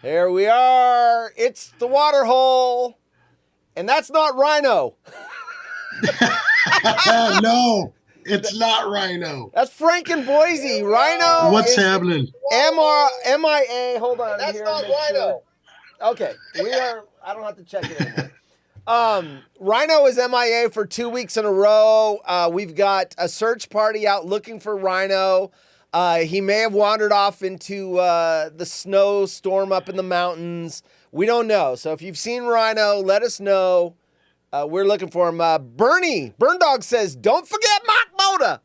Here we are. It's the water hole. And that's not Rhino. No, it's not Rhino. That's Frank and Boise. Rhino. What's happening? MIA. Hold on. That's not Rhino. Okay. We are. I don't have to check it anymore. Rhino is MIA for 2 weeks in a row. We've got a search party out looking for Rhino. He may have wandered off into the snowstorm up in the mountains. We don't know. So if you've seen Rhino, let us know. We're looking for him. Bernie, Burn Dog says, don't forget Mark Moda.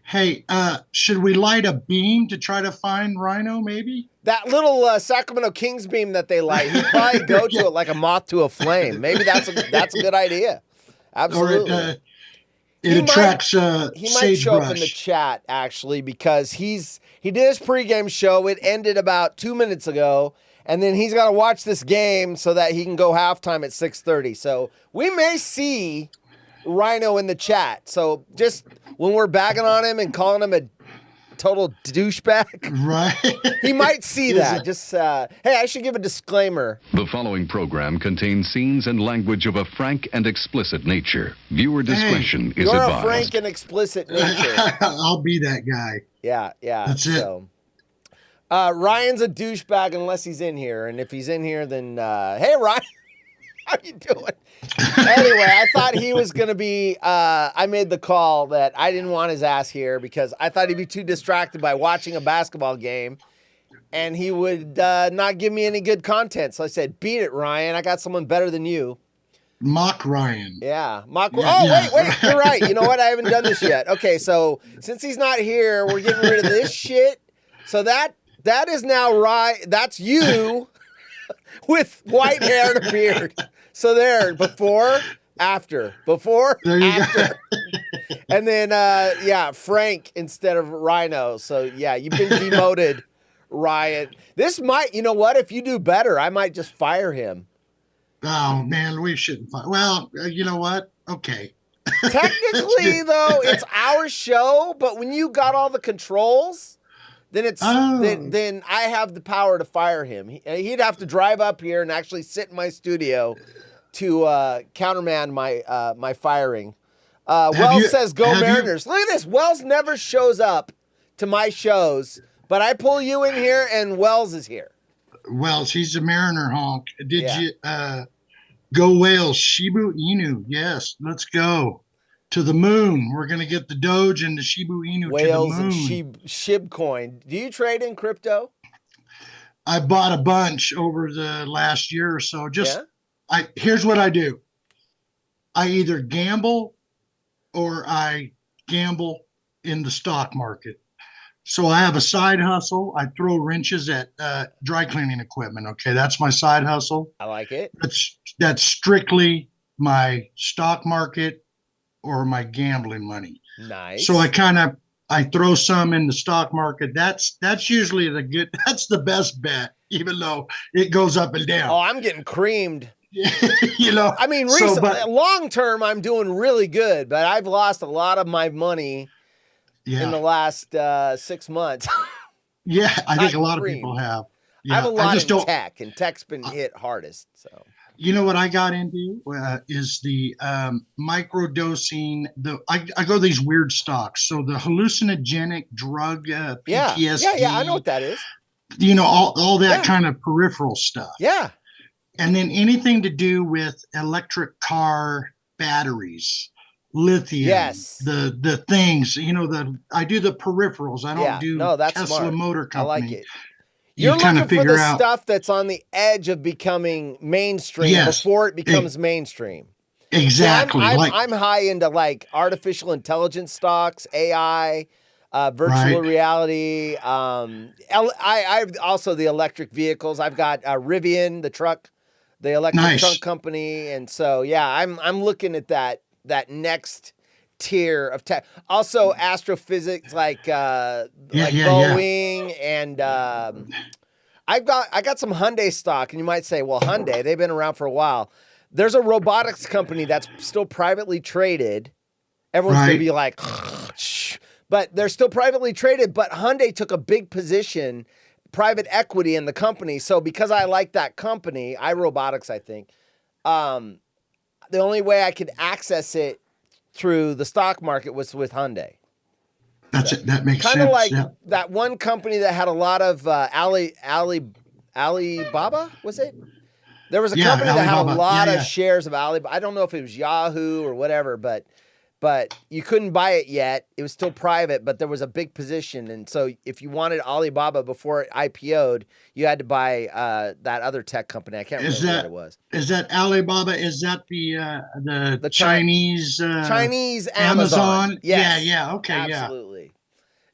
Hey, should we light a beam to try to find Rhino, maybe? That little Sacramento Kings beam that they light, he'd probably go to it like a moth to a flame. Maybe that's a good idea. Absolutely. Or it attracts he might show up in the chat, actually, because he did his pregame show. It ended about 2 minutes ago, and then he's got to watch this game so that he can go halftime at 6:30. So we may see Rhino in the chat. So just when we're bagging on him and calling him a total douchebag, right? He might see that. Just hey, I should give a disclaimer. The following program contains scenes and language of a frank and explicit nature. Viewer discretion is You're advised. a frank and explicit nature. I'll be that guy. Yeah. That's it. Ryan's a douchebag unless he's in here, and if he's in here, then hey, Ryan, how you doing? Anyway, I thought he was going to be, I made the call that I didn't want his ass here because I thought he'd be too distracted by watching a basketball game and he would not give me any good content. So I said, "Beat it, Ryan. I got someone better than you." Mock Ryan. Yeah, Yeah. wait, you're right. You know what? I haven't done this yet. Okay, so since he's not here, we're getting rid of this shit. So that is now right. That's you with white hair and a beard. So there, before, after, before, There you after. And then, Frank instead of Rhino. So, yeah, you've been demoted, Ryan. This might, you know what? If you do better, I might just fire him. Oh man, we shouldn't. Well, you know what? Okay. Technically, though, it's our show, but when you got all the controls, then it's then I have the power to fire him. He'd have to drive up here and actually sit in my studio to countermand my firing. Wells says, "Go Mariners." Look at this. Wells never shows up to my shows, but I pull you in here, and Wells is here. Wells, he's a Mariner honk. Did you go Wales? Shibu Inu. Yes, let's go to the moon. We're gonna get the Doge and the Shibu Inu Whales to the moon. and Shibcoin. Do you trade in crypto? I bought a bunch over the last year or so. Here's what I do. I either gamble or I gamble in the stock market. So I have a side hustle. I throw wrenches at dry cleaning equipment. Okay, that's my side hustle. I like it. That's strictly my stock market or my gambling money. Nice. So I throw some in the stock market. That's usually that's the best bet, even though it goes up and down. Oh, I'm getting creamed. You know. I mean, recently, long term, I'm doing really good, but I've lost a lot of my money. In the last 6 months. Yeah, I think a lot of people have. Yeah, I have a lot in tech, and tech's been hit hardest. So, you know what I got into is the microdosing. I go these weird stocks. So the hallucinogenic drug PTSD. Yeah, I know what that is. You know, all that kind of peripheral stuff. Yeah. And then anything to do with electric car batteries. Lithium, the things, you know, I do the peripherals. I don't do that's Tesla smart. Motor Company. I like it. You're looking for the stuff that's on the edge of becoming mainstream before it becomes mainstream. Exactly. See, I'm high into like artificial intelligence stocks, AI, virtual reality. I've also the electric vehicles. I've got Rivian, the truck, the electric truck company, and so I'm looking at that next tier of tech. Also astrophysics like Boeing and I got some Hyundai stock, and you might say, well, Hyundai, they've been around for a while. There's a robotics company that's still privately traded. Everyone's gonna be like, but they're still privately traded, but Hyundai took a big position, private equity in the company. So because I like that company, iRobotics, I think, the only way I could access it through the stock market was with Hyundai. That makes sense. Kind of like that one company that had a lot of Alibaba, was it? There was a company that had a lot of shares of Alibaba. I don't know if it was Yahoo or whatever, but you couldn't buy it yet. It was still private, but there was a big position. And so if you wanted Alibaba before it IPO'd, you had to buy that other tech company. I can't remember what it was. Is that Alibaba? Is that the Chinese Chinese Amazon? Yes. Yeah. Okay. Absolutely.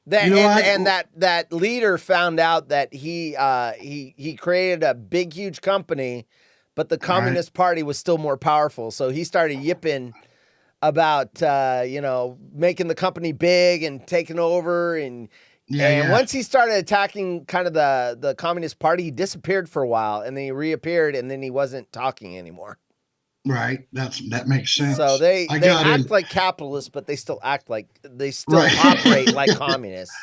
That leader found out that he created a big, huge company, but the Communist Party was still more powerful. So he started yipping about making the company big and taking over, and once he started attacking kind of the Communist Party, he disappeared for a while, and then he reappeared, and then he wasn't talking anymore. Right, that makes sense. So they act like capitalists, but they still operate like communists.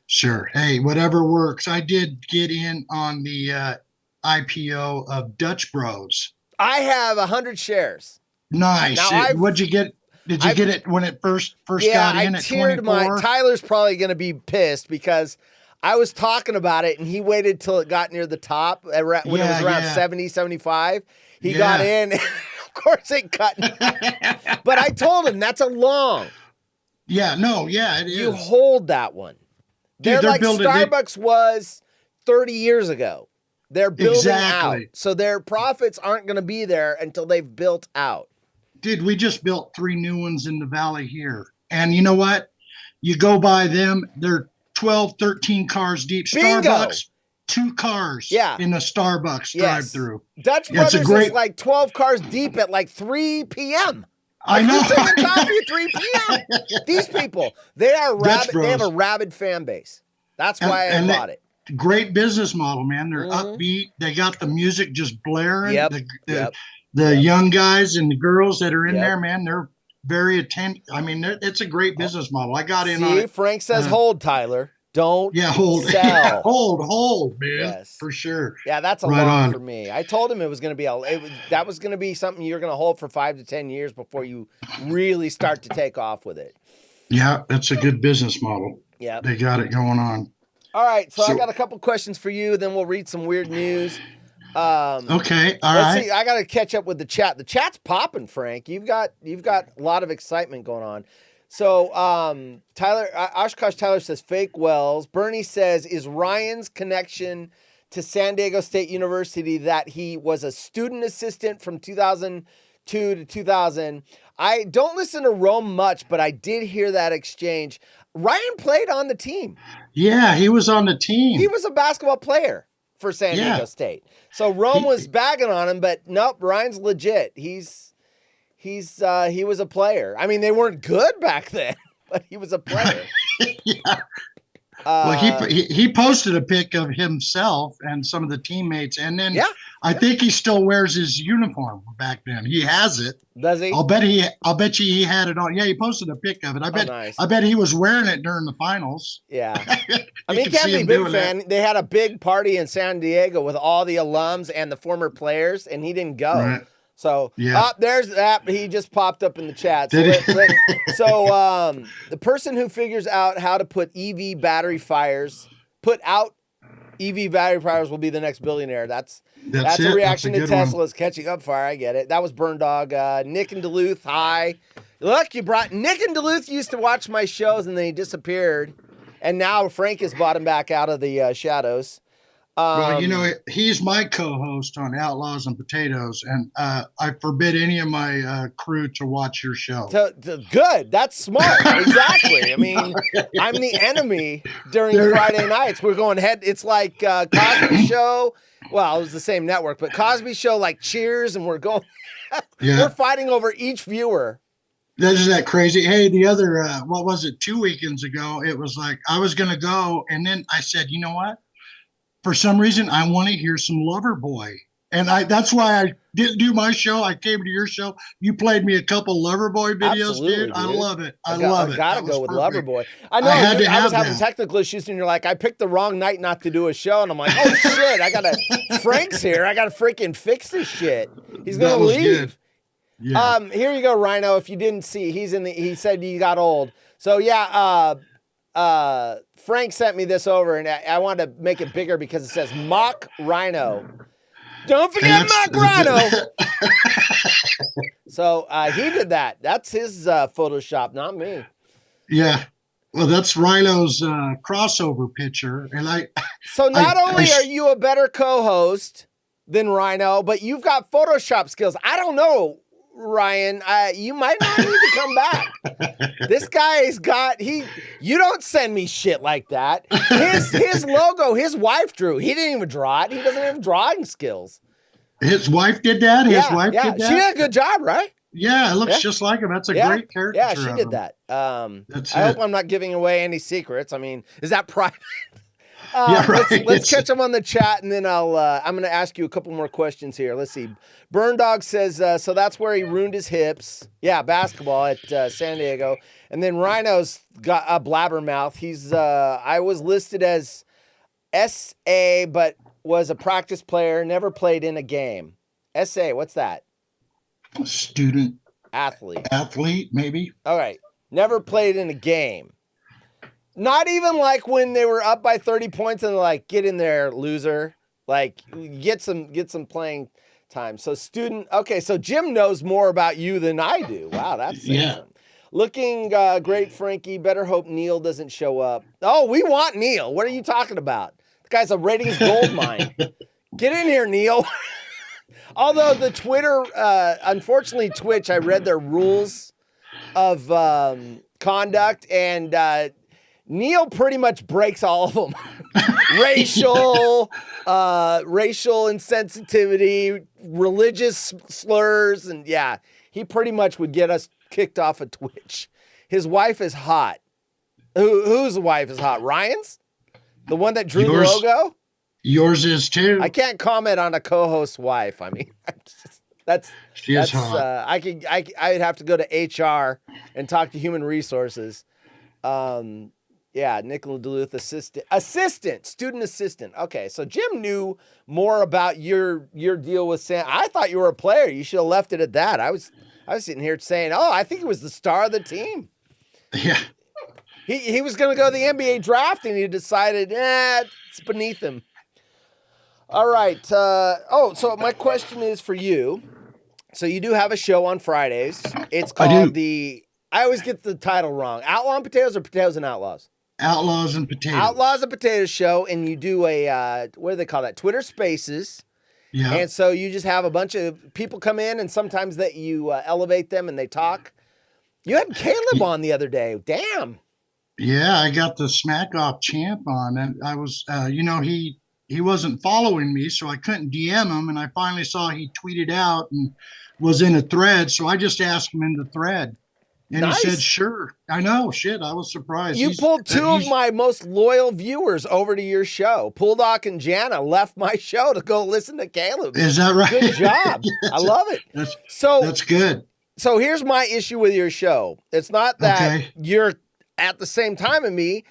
Sure. Hey, whatever works. I did get in on the IPO of Dutch Bros. I have 100 shares. Nice. What'd you get? Did you get it when it first got in at 24? Tyler's probably going to be pissed because I was talking about it and he waited till it got near the top when it was around 70, 75. He got in. Of course it cut. But I told him that's a long. Yeah, no, yeah, it is. You hold that one. They're like Starbucks was 30 years ago. They're building out. Exactly. So their profits aren't going to be there until they've built out. Dude, we just built 3 new ones in the valley here. And you know what? You go by them, they're 12, 13 cars deep. Bingo. Starbucks, 2 cars in a Starbucks drive-through. Dutch Brothers is like 12 cars deep at like 3 p.m. I know. Drinking coffee at 3 p.m. These people, they are rabid. They have a rabid fan base. That's why I bought it. Great business model, man. They're upbeat. They got the music just blaring. Yep. The young guys and the girls that are in there, man, they're very attentive. I mean, it's a great business model. I got in on it. Frank says hold, Tyler. Don't hold. sell. Yeah, hold, man. Yes. For sure. Yeah, that's a lot for me. I told him it was going to be that was going to be something you're going to hold for 5 to 10 years before you really start to take off with it. Yeah, that's a good business model. Yeah. They got it going on. All right, so I got a couple questions for you, then we'll read some weird news. Okay, all right. See, I got to catch up with the chat. The chat's popping, Frank. You've got a lot of excitement going on. So, Tyler, Oshkosh Tyler says fake Wells. Bernie says, is Ryan's connection to San Diego State University that he was a student assistant from 2002 to 2000? I don't listen to Rome much, but I did hear that exchange. Ryan played on the team. Yeah, he was on the team. He was a basketball player for San Diego State. So Rome was bagging on him, but nope, Ryan's legit. He was a player. I mean, they weren't good back then, but he was a player. Yeah. Well, he posted a pic of himself and some of the teammates, and then I think he still wears his uniform back then. He has it. Does he? I'll bet you he had it on. Yeah, he posted a pic of it. I bet he was wearing it during the finals. Yeah. I mean, he can't be a big fan. They had a big party in San Diego with all the alums and the former players, and he didn't go. Right. So there's that. He just popped up in the chat. So, the person who figures out how to put out EV battery fires will be the next billionaire. That's a reaction to Tesla's catching up fire. I get it. That was Burn Dog. Nick in Duluth. Hi. Look, you brought Nick in Duluth. Used to watch my shows and then he disappeared, and now Frank has brought him back out of the shadows. Well, he's my co-host on Outlaws and Potatoes, and I forbid any of my crew to watch your show. Good. That's smart. Exactly. I mean, I'm the enemy during Friday nights. We're going It's like Cosby Show. Well, it was the same network, but Cosby Show like Cheers, and we're going. We're fighting over each viewer. Isn't that crazy? Hey, the other, 2 weekends ago, it was like I was going to go, and then I said, you know what? For some reason, I want to hear some Loverboy. And that's why I didn't do my show. I came to your show. You played me a couple Loverboy videos, Absolutely, dude. I love it. I gotta go with Loverboy. I know. I was having technical issues, and you're like, I picked the wrong night not to do a show. And I'm like, oh, shit. Frank's here. I got to freaking fix this shit. He's going to leave. Good. Yeah. Here you go, Rhino. If you didn't see, he said he got old. So, yeah, Frank sent me this over, and I wanted to make it bigger because it says Mock Rhino. Don't forget Mock Rhino. So he did that. That's his Photoshop, not me. Yeah. Well, that's Rhino's crossover picture. And So not only are you a better co-host than Rhino, but you've got Photoshop skills. I don't know, Ryan, you might not need to come back. This guy's you don't send me shit like that. His logo, his wife drew. He didn't even draw it. He doesn't have drawing skills. His wife did that? His wife did that? She did a good job, right? Yeah, it looks just like him. That's a great character. Yeah, she did that. I hope I'm not giving away any secrets. I mean, is that private? Right. Let's catch them on the chat, and then I'm going to ask you a couple more questions here. Let's see. Burn Dog says, so that's where he ruined his hips. Yeah, basketball at San Diego. And then Rhino's got a blabbermouth. I was listed as SA, but was a practice player, never played in a game. SA, what's that? Student. Athlete, maybe. All right. Never played in a game. Not even like when they were up by 30 points and like, get in there, loser. Like, get some playing time. So so Jim knows more about you than I do. Wow, that's awesome. Looking great, Frankie. Better hope Neil doesn't show up. Oh, we want Neil. What are you talking about? The guy's a ratings gold mine. Get in here, Neil. Although the Twitter, unfortunately, Twitch, I read their rules of conduct, and Neil pretty much breaks all of them. Racial insensitivity, religious slurs, and yeah, he pretty much would get us kicked off of Twitch. His wife is hot. Whose wife is hot? Ryan's? The one that drew the logo? Yours is too. I can't comment on a co-host's wife. I mean, that's hot. I'd have to go to HR and talk to human resources. Yeah, Nicola Duluth, student assistant. Okay, so Jim knew more about your deal with Sam. I thought you were a player. You should have left it at that. I was sitting here saying, oh, I think he was the star of the team. Yeah. He was going to go to the NBA draft, and he decided, it's beneath him. All right. So my question is for you. So you do have a show on Fridays. It's called I always get the title wrong. Outlaw and Potatoes or Potatoes and Outlaws? Outlaws and Potatoes. Outlaws and Potatoes show, and you do a, what do they call that? Twitter Spaces. Yeah. And so you just have a bunch of people come in, and sometimes that you elevate them and they talk. You had Caleb on the other day. Damn. Yeah, I got the Smack Off champ on, and I was, he wasn't following me, so I couldn't DM him, and I finally saw he tweeted out and was in a thread, so I just asked him in the thread. And nice. He said, sure. I know. Shit, I was surprised. You pulled two of my most loyal viewers over to your show. Pooldock and Jana left my show to go listen to Caleb. Is that right? Good job. I love it. That's good. So here's my issue with your show. It's not that you're at the same time as me.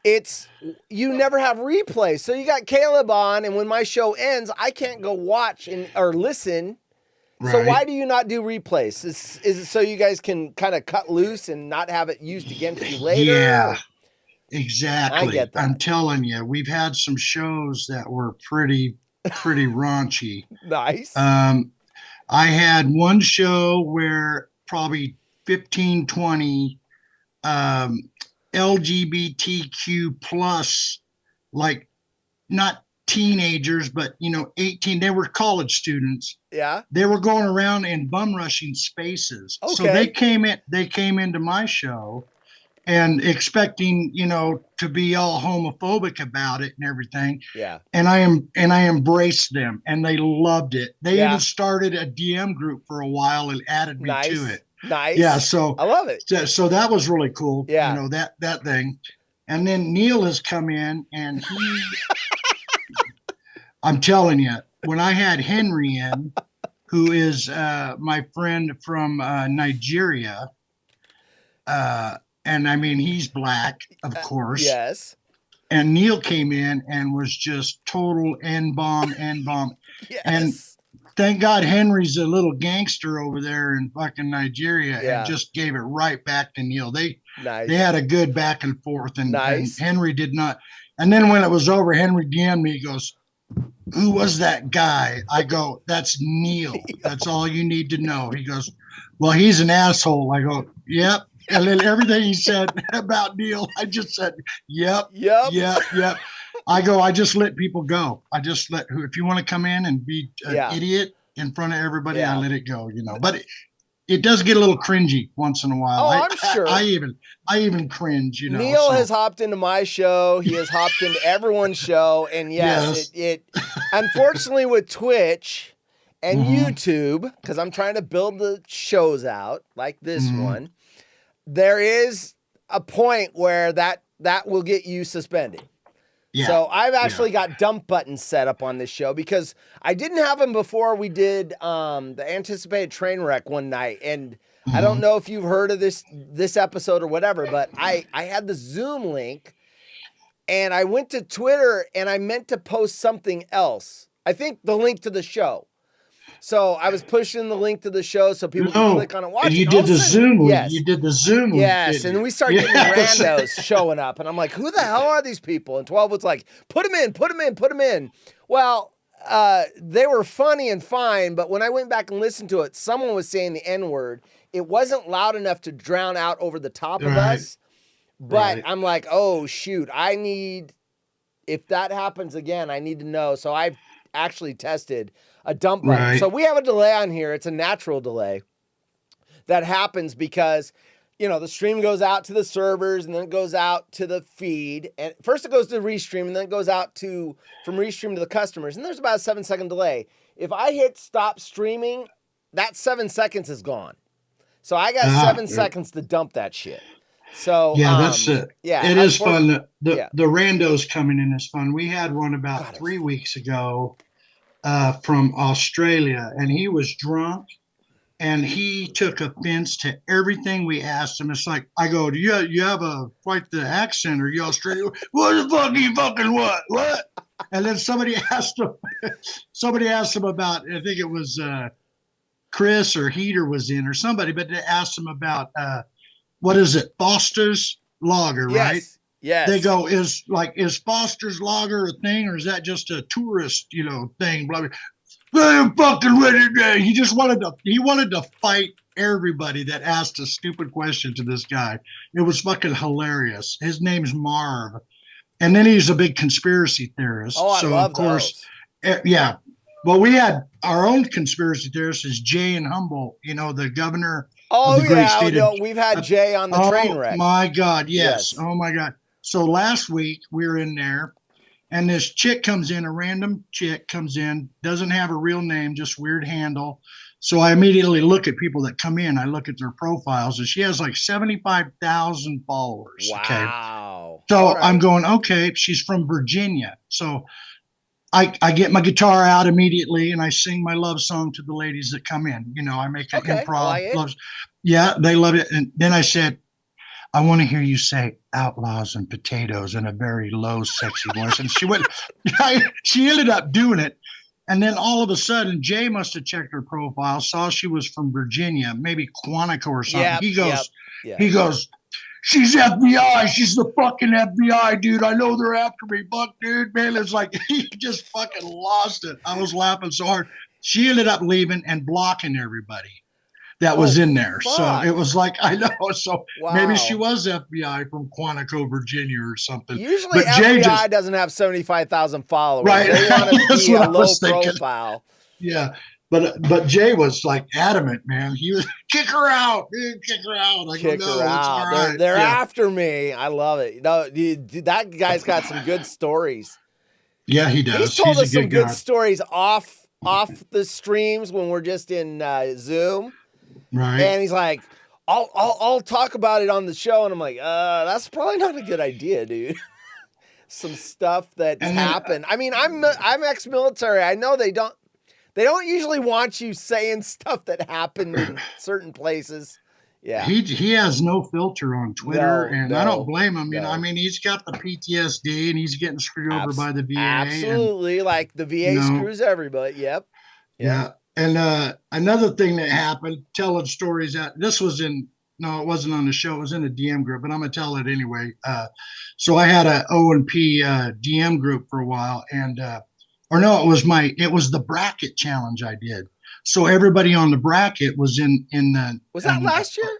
It's you never have replays. So you got Caleb on, and when my show ends, I can't go watch or listen. Right. So why do you not do replays? Is it so you guys can kind of cut loose and not have it used against you later? Yeah, exactly. I get that. I'm telling you, we've had some shows that were pretty raunchy. Nice. I had one show where probably 15, 20 LGBTQ plus, like not teenagers, but 18, they were college students. Yeah. They were going around in bum rushing spaces. Okay. So they came into my show and expecting, to be all homophobic about it and everything. Yeah. And I embraced them, and they loved it. They even started a DM group for a while and added me to it. Nice. Yeah. So I love it. So that was really cool. Yeah. That thing. And then Neil has come in, and he, I'm telling you, when I had Henry in, who is my friend from Nigeria, and I mean, he's black, of course. Yes. And Neil came in and was just total N-bomb. Yes. And thank God Henry's a little gangster over there in fucking Nigeria and just gave it right back to Neil. They had a good back and forth, and Henry did not. And then when it was over, Henry DM'd me. He goes, "Who was that guy?" I go, "That's Neil. That's all you need to know." He goes, "Well, he's an asshole." I go, "Yep." And then everything he said about Neil, I just said, "Yep." I go, I just let people go. I just if you want to come in and be an idiot in front of everybody, I let it go, But it does get a little cringy once in a while. Oh, I'm sure. I even cringe, Neil has hopped into my show. He has hopped into everyone's show. And yes. it unfortunately with Twitch and YouTube, because I'm trying to build the shows out like this one, there is a point where that will get you suspended. Yeah. So I've actually got dump buttons set up on this show because I didn't have them before we did the anticipated train wreck one night. And I don't know if you've heard of this episode or whatever, but I had the Zoom link and I went to Twitter and I meant to post something else. I think the link to the show. So I was pushing the link to the show so people can click on it. Watch you did the Zoom. Yes. You did the Zoom. Yes. And then we started getting randos showing up. And I'm like, who the hell are these people? And 12 was like, put them in. Well, they were funny and fine. But when I went back and listened to it, someone was saying the N-word. It wasn't loud enough to drown out over the top of us. But I'm like, oh, shoot, if that happens again, I need to know. So I've actually tested a dump button. Right. So we have a delay on here. It's a natural delay that happens because, the stream goes out to the servers and then it goes out to the feed. And first it goes to Restream and then it goes out from Restream to the customers. And there's about a 7-second delay. If I hit stop streaming, that 7 seconds is gone. So I got 7 seconds to dump that shit. So that's it. Yeah, it is fun. The randos coming in is fun. We had one about 3 weeks ago from Australia, and he was drunk. And he took offense to everything we asked him. It's like, I go, you have quite the accent. Are you Australian? What the fuck are you fucking what? What? And then somebody asked him about, I think it was Chris or Heater was in or somebody, but they asked him about, what is it? Foster's Lager, right? Yes. They go, is Foster's Lager a thing, or is that just a tourist, thing? Blah, blah. I'm fucking ready. He wanted to fight everybody that asked a stupid question to this guy. It was fucking hilarious. His name's Marv. And then he's a big conspiracy theorist. Oh, I love of course, those. Yeah. Well, we had our own conspiracy theorist is Jay and Humboldt, the governor of the great state we've had Jay on the train wreck. Oh, my God, yes. Oh, my God. So last week, we were in there. And this chick comes in, a random chick comes in, doesn't have a real name, just weird handle. So I immediately look at people that come in. I look at their profiles, and she has like 75,000 followers. Wow. Okay? So I'm going, okay, she's from Virginia. So I get my guitar out immediately, and I sing my love song to the ladies that come in. I make an improv. Love. Yeah, they love it. And then I said, I want to hear you say outlaws and potatoes in a very low, sexy voice. And she ended up doing it. And then all of a sudden, Jay must have checked her profile, saw she was from Virginia, maybe Quantico or something. He goes, she's FBI. She's the fucking FBI, dude. I know they're after me. Fuck, dude, man. It's like, he just fucking lost it. I was laughing so hard. She ended up leaving and blocking everybody that was in there. Fuck. So it was like, I know. So maybe she was FBI from Quantico, Virginia or something. Usually FBI doesn't have 75,000 followers. Right. They want to be a low profile. Yeah. But Jay was like adamant, man. He was kick her out, dude, kick her out. I kick go, no, her out. It's all right. They're after me. I love it. No, that guy's got some good stories. Yeah, he does. He's told us some good stories off the streams when we're just in Zoom. Right. And he's like, I'll talk about it on the show. And I'm like, that's probably not a good idea, dude. Some stuff that's happened. I mean, I'm ex-military. I know they don't usually want you saying stuff that happened in certain places. Yeah. He has no filter on Twitter, and I don't blame him. I mean, he's got the PTSD and he's getting screwed over by the VA. Absolutely. Like the VA screws everybody. Yep. Yeah. And another thing that happened, telling stories it wasn't on the show, it was in a DM group, but I'm gonna tell it anyway. So I had a O&P DM group for a while, and it was the bracket challenge I did. So everybody on the bracket was in the. Was that last year?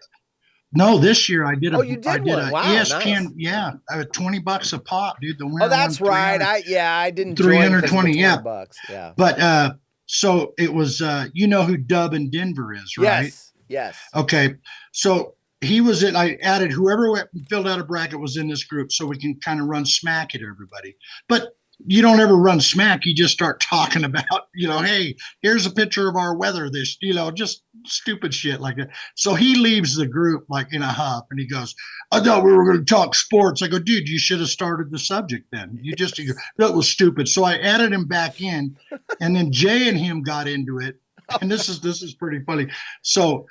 No, this year I did. You did one. Wow, ESPN, nice. Yeah, $20 a pop, dude. The winner. Oh, that's right. I didn't. 320. Yeah. $20. Yeah. But so it was. You know who Dub in Denver is, right? Yes. Okay, so he was in. I added whoever filled out a bracket was in this group, so we can kind of run smack at everybody. But you don't ever run smack. You just start talking about, hey, here's a picture of our weather. This, just stupid shit like that. So he leaves the group like in a huff, and he goes, I thought we were going to talk sports. I go, dude, you should have started the subject then. That was stupid. So I added him back in, and then Jay and him got into it. And this is pretty funny. So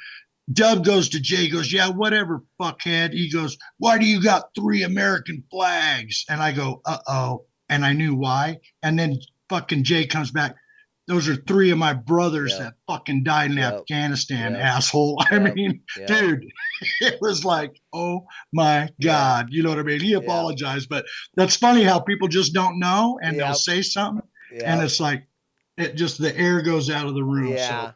Dub goes to Jay, goes, yeah, whatever, fuckhead. He goes, why do you got 3 American flags? And I go, uh-oh. And I knew why. And then fucking Jay comes back. Those are 3 of my brothers that fucking died in Afghanistan, asshole. I mean, dude, it was like, oh my God. You know what I mean? He apologized, but that's funny how people just don't know and they'll say something. And it's like, the air goes out of the room. Yeah.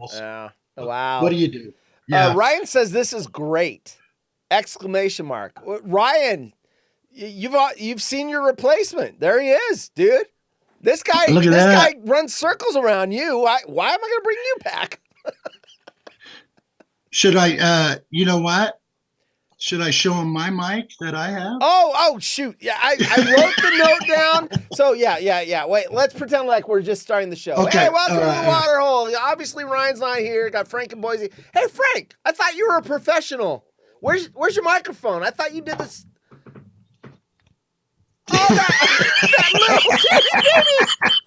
So, Wow. What do you do? Yeah. Ryan says this is great! ! Ryan, You've seen your replacement. There he is, dude. This guy runs circles around you. Why am I going to bring you back? Should I? You know what? Should I show him my mic that I have? Oh, shoot. Yeah, I wrote the note down. So, yeah. Wait, let's pretend like we're just starting the show. Okay. Hey, welcome to the Water Hole. Obviously, Ryan's not here. Got Frank and Boise. Hey, Frank, I thought you were a professional. Where's your microphone? I thought you did this. Oh, that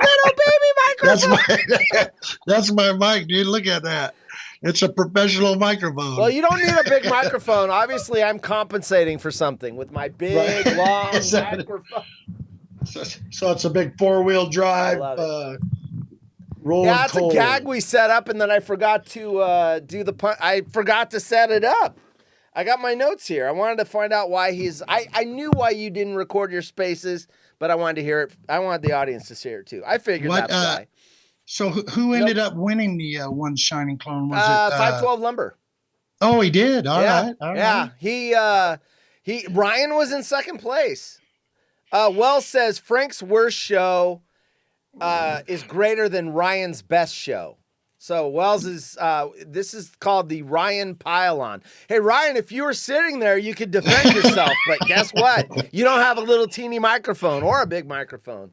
little baby microphone. That's my mic, dude. Look at that. It's a professional microphone. Well, you don't need a big microphone. Obviously, I'm compensating for something with my big, long microphone. So it's a big 4-wheel drive rolling. Yeah, it's a gag we set up, and then I forgot to do the pun. I forgot to set it up. I got my notes here. I wanted to find out why I knew why you didn't record your spaces, but I wanted to hear it. I wanted the audience to hear it too. I figured that's why. So who ended up winning the One Shining Clone? Was it 512 Lumber? Oh, he did. All right. Yeah. Ryan was in second place. Wells says Frank's worst show is greater than Ryan's best show. So Wells is this is called the Ryan Pile-On. Hey Ryan, if you were sitting there, you could defend yourself, but guess what? You don't have a little teeny microphone or a big microphone.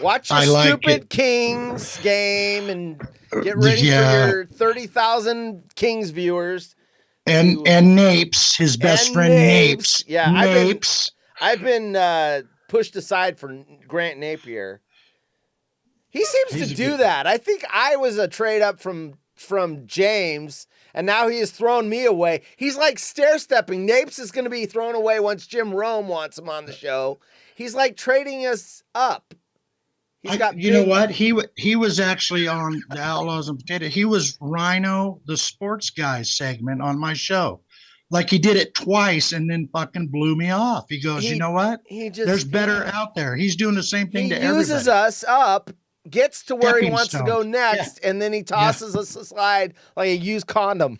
Watch your stupid Kings game and get ready for your 30,000 Kings viewers. And Napes, his best friend Napes. Yeah, Napes. I've been pushed aside for Grant Napier. He seems to do that. I think I was a trade up from James, and now he has thrown me away. He's like stair-stepping. Napes is going to be thrown away once Jim Rome wants him on the show. He's like trading us up. You know what? He was actually on the Outlaws and Potato. He was Rhino, the sports guy segment on my show. Like he did it twice and then fucking blew me off. He goes, you know what? There's better out there. He's doing the same thing to everybody. He uses us up, gets to where he wants to go next, and then he tosses us aside like a used condom.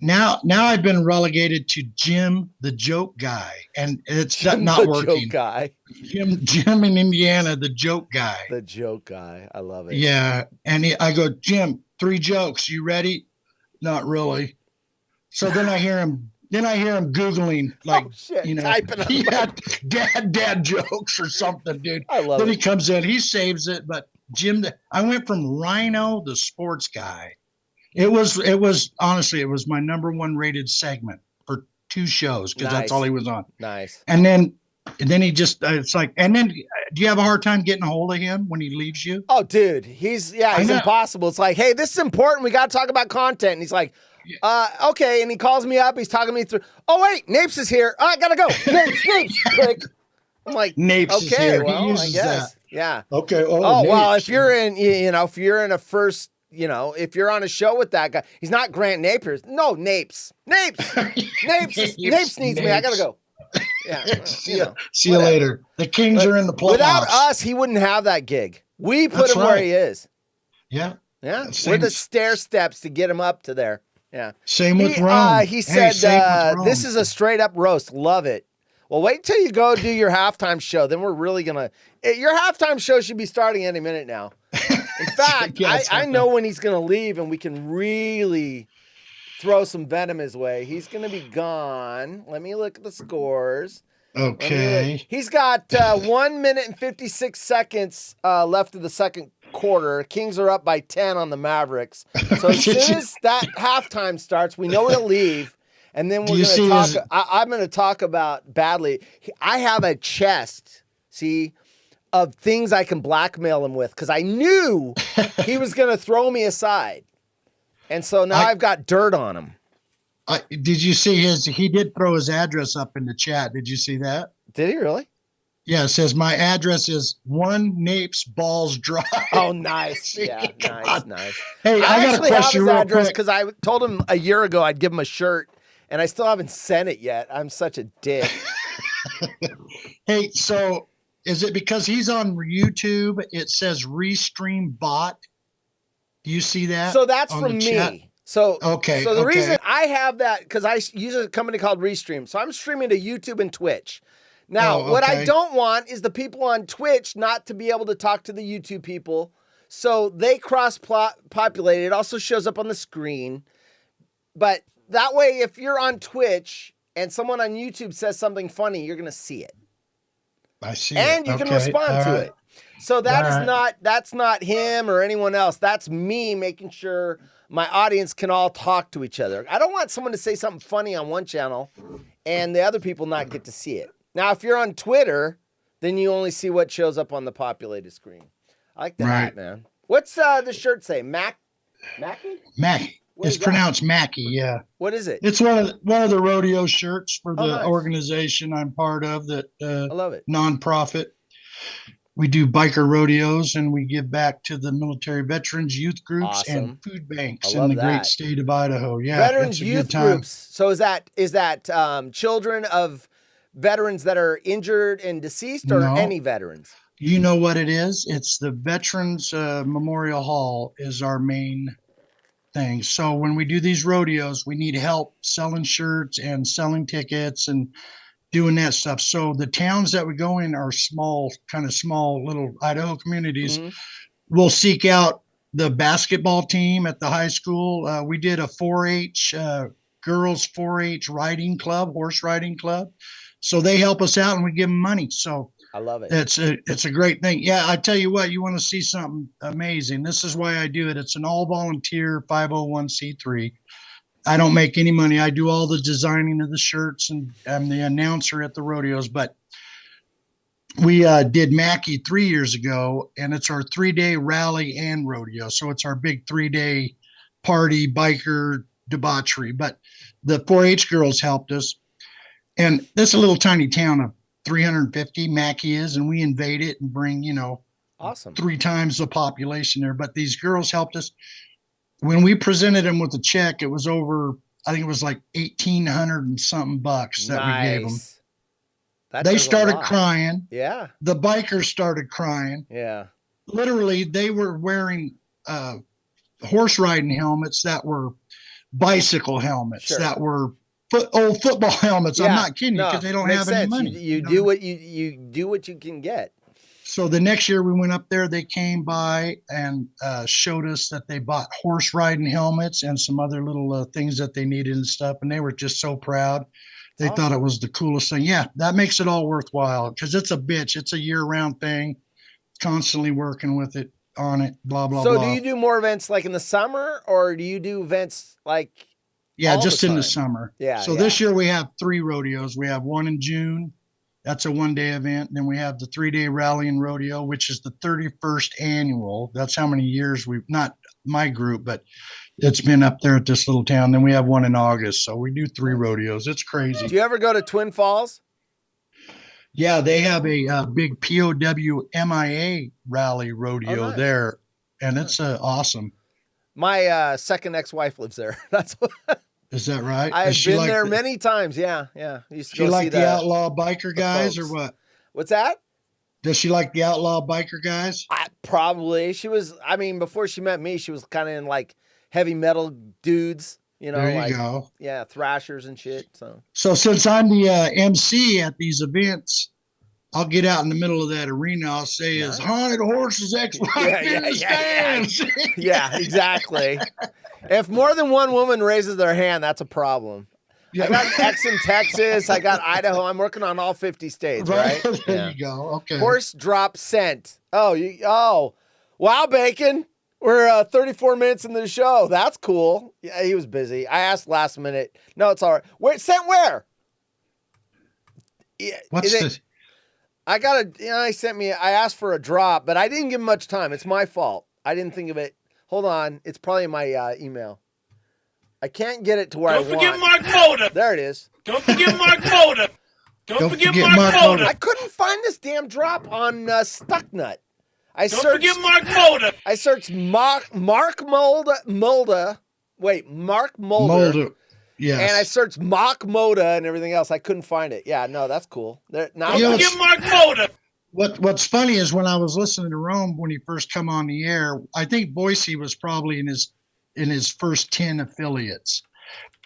Now I've been relegated to Jim the joke guy, and it's not working. Joke guy. Jim in Indiana, the joke guy. The joke guy. I love it. Yeah, and I go, Jim, 3 jokes. You ready? Not really. So then I hear him Googling, like, typing dad jokes or something, dude. I love it. Then he comes in, he saves it. But Jim, I went from Rhino, the sports guy. It was honestly, it was my #1 rated segment for 2 shows because that's all he was on. Nice. And then he just, it's like, and then do you have a hard time getting a hold of him when he leaves you? Oh, dude, he's impossible. It's like, hey, this is important. We got to talk about content. And he's like, okay. And he calls me up. He's talking me through. Oh, wait, Napes is here. I got to go. Napes. Click. I'm like, Napes is here. Well, he uses I guess. that. Yeah. Okay. Oh, well, if you're in, if you're in a first, if you're on a show with that guy, he's not Grant Napier. No, Napes. Napes needs me. I got to go. Yeah. See you later. The Kings are in the playoffs. Without us, he wouldn't have that gig. We put him where he is. Yeah. Yeah. We're the stair steps to get him up to there. Yeah. Same with Rome. He said, this is a straight up roast. Love it. Well, wait till you go do your halftime show. Then we're really going to. Your halftime show should be starting any minute now. In fact, I know when he's going to leave and we can really throw some venom his way. He's going to be gone. Let me look at the scores. Okay. He's got 1 minute and 56 seconds left of the second quarter. Kings are up by 10 on the Mavericks. So as soon as that halftime starts, we know he'll leave. And then we're going to talk. I'm going to talk about badly. I have a chest, of things I can blackmail him with because I knew he was going to throw me aside. And so now I've got dirt on him. Did you see he did throw his address up in the chat. Did you see that? Did he really? Yeah, it says my address is 1 Napes Balls Drive. Oh, nice. Yeah, nice. Hey, I got a question real quick. Because I told him a year ago I'd give him a shirt, and I still haven't sent it yet. I'm such a dick. Hey, so is it because he's on YouTube? It says Restream Bot. Do you see that? So that's from me. Chat? So the reason I have that, because I use a company called Restream. So I'm streaming to YouTube and Twitch. Now, what I okay. don't want is the people on Twitch not to be able to talk to the YouTube people. So they cross-populate. It also shows up on the screen. But that way, if you're on Twitch and someone on YouTube says something funny, you're going to see it. I see. And you can respond to it. So that's not him or anyone else. That's me making sure my audience can all talk to each other. I don't want someone to say something funny on one channel and the other people not get to see it. Now, if you're on Twitter, then you only see what shows up on the populated screen. I like the hat, man. What's the shirt say? Mackie? Mackie. It's pronounced Mackie, yeah. What is it? It's one of the rodeo shirts for the organization I'm part of, that I love it. Nonprofit. We do biker rodeos, and we give back to the military veterans, youth groups, and food banks in the great state of Idaho. Yeah, veterans youth groups. So is that children of veterans that are injured and deceased, or any veterans? You know what it is? It's the Veterans Memorial Hall is our main thing. So when we do these rodeos, we need help selling shirts and selling tickets and doing that stuff. So the towns that we go in are small little Idaho communities. Mm-hmm. We'll seek out the basketball team at the high school. We did a 4-H girls 4-H riding club, horse riding club. So they help us out and we give them money. So I love it. It's a great thing. Yeah, I tell you what, you want to see something amazing. This is why I do it. It's an all volunteer 501c3. I don't make any money. I do all the designing of the shirts, and I'm the announcer at the rodeos. But we did Mackie 3 years ago, and it's our 3-day rally and rodeo. So it's our big 3-day party, biker debauchery. But the 4-H girls helped us. And this is a little tiny town of 350, Mackie is, and we invade it and bring, awesome 3 times the population there. But these girls helped us. When we presented them with a check, it was over, I think it was like $1,800 and something bucks that we gave them. They started crying. Yeah. The bikers started crying. Yeah. Literally, they were wearing horse riding helmets that were bicycle helmets, that were old football helmets. Yeah. I'm not kidding you, because they don't have any money. You do what you can get. So the next year we went up there, they came by and showed us that they bought horse riding helmets and some other little things that they needed and stuff. And they were just so proud. They thought it was the coolest thing. Yeah, that makes it all worthwhile, because it's a bitch. It's a year-round thing, constantly working with it, on it, blah, blah, blah. So do you do more events like in the summer, or do you do events like just in the summer. Yeah. So this year we have 3 rodeos. We have one in June. That's a 1-day event. Then we have the 3-day rally and rodeo, which is the 31st annual. That's how many years not my group, but it's been up there at this little town. Then we have one in August. So we do 3 rodeos. It's crazy. Do you ever go to Twin Falls? Yeah, they have a big POW MIA rally rodeo there. And it's awesome. My second ex-wife lives there. That's what. Is that right? I've been there many times. Yeah. Used to she like the outlaw biker guys, or what? What's that? Does she like the outlaw biker guys? Probably. She was. I mean, before she met me, she was kind of in like heavy metal dudes. There you go. Yeah, thrashers and shit. So since I'm the MC at these events, I'll get out in the middle of that arena. I'll say, "Is Haunted Horses ex-wife in the stands?" Yeah, exactly. If more than one woman raises their hand, that's a problem. Yeah. I got ex in Texas. I got Idaho. I'm working on all 50 states, right? There you go. Okay. Horse drop scent. Oh, wow, Bacon. We're 34 minutes into the show. That's cool. Yeah, he was busy. I asked last minute. No, it's all right. Where sent where? Yeah, what's this? I asked for a drop, but I didn't give him much time. It's my fault. I didn't think of it. Hold on. It's probably in my email. I can't get it to where I want. Don't forget Mark Moda. There it is. Don't forget Mark Moda. Don't forget Mark Moda. I couldn't find this damn drop on Stucknut. Don't forget Mark Moda. I searched Mark Mulder. Wait, Mark Mulder. Yes. And I searched Mock Moda and everything else. I couldn't find it. Yeah, no, that's cool. Don't forget Mark Moda. What's funny is when I was listening to Rome when he first come on the air, I think Boise was probably in his first 10 affiliates.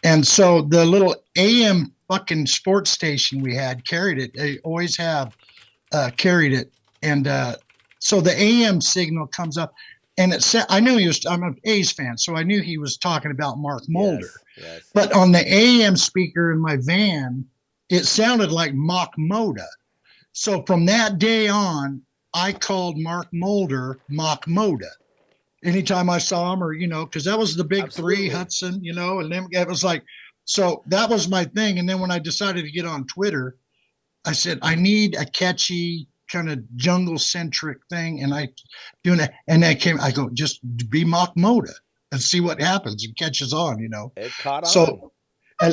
And so the little AM fucking sports station we had carried it. They always have carried it. And so the AM signal comes up, and it said, I knew I'm an A's fan, so I knew he was talking about Mark Mulder. Yes. But on the AM speaker in my van, it sounded like Mock Moda. So from that day on, I called Mark Mulder Mock Moda. Anytime I saw him, or, because that was the big three, Hudson, and then it was like, so that was my thing. And then when I decided to get on Twitter, I said, I need a catchy kind of jungle centric thing. And I go, just be Mock Moda and see what happens. It catches on, It caught on. So, I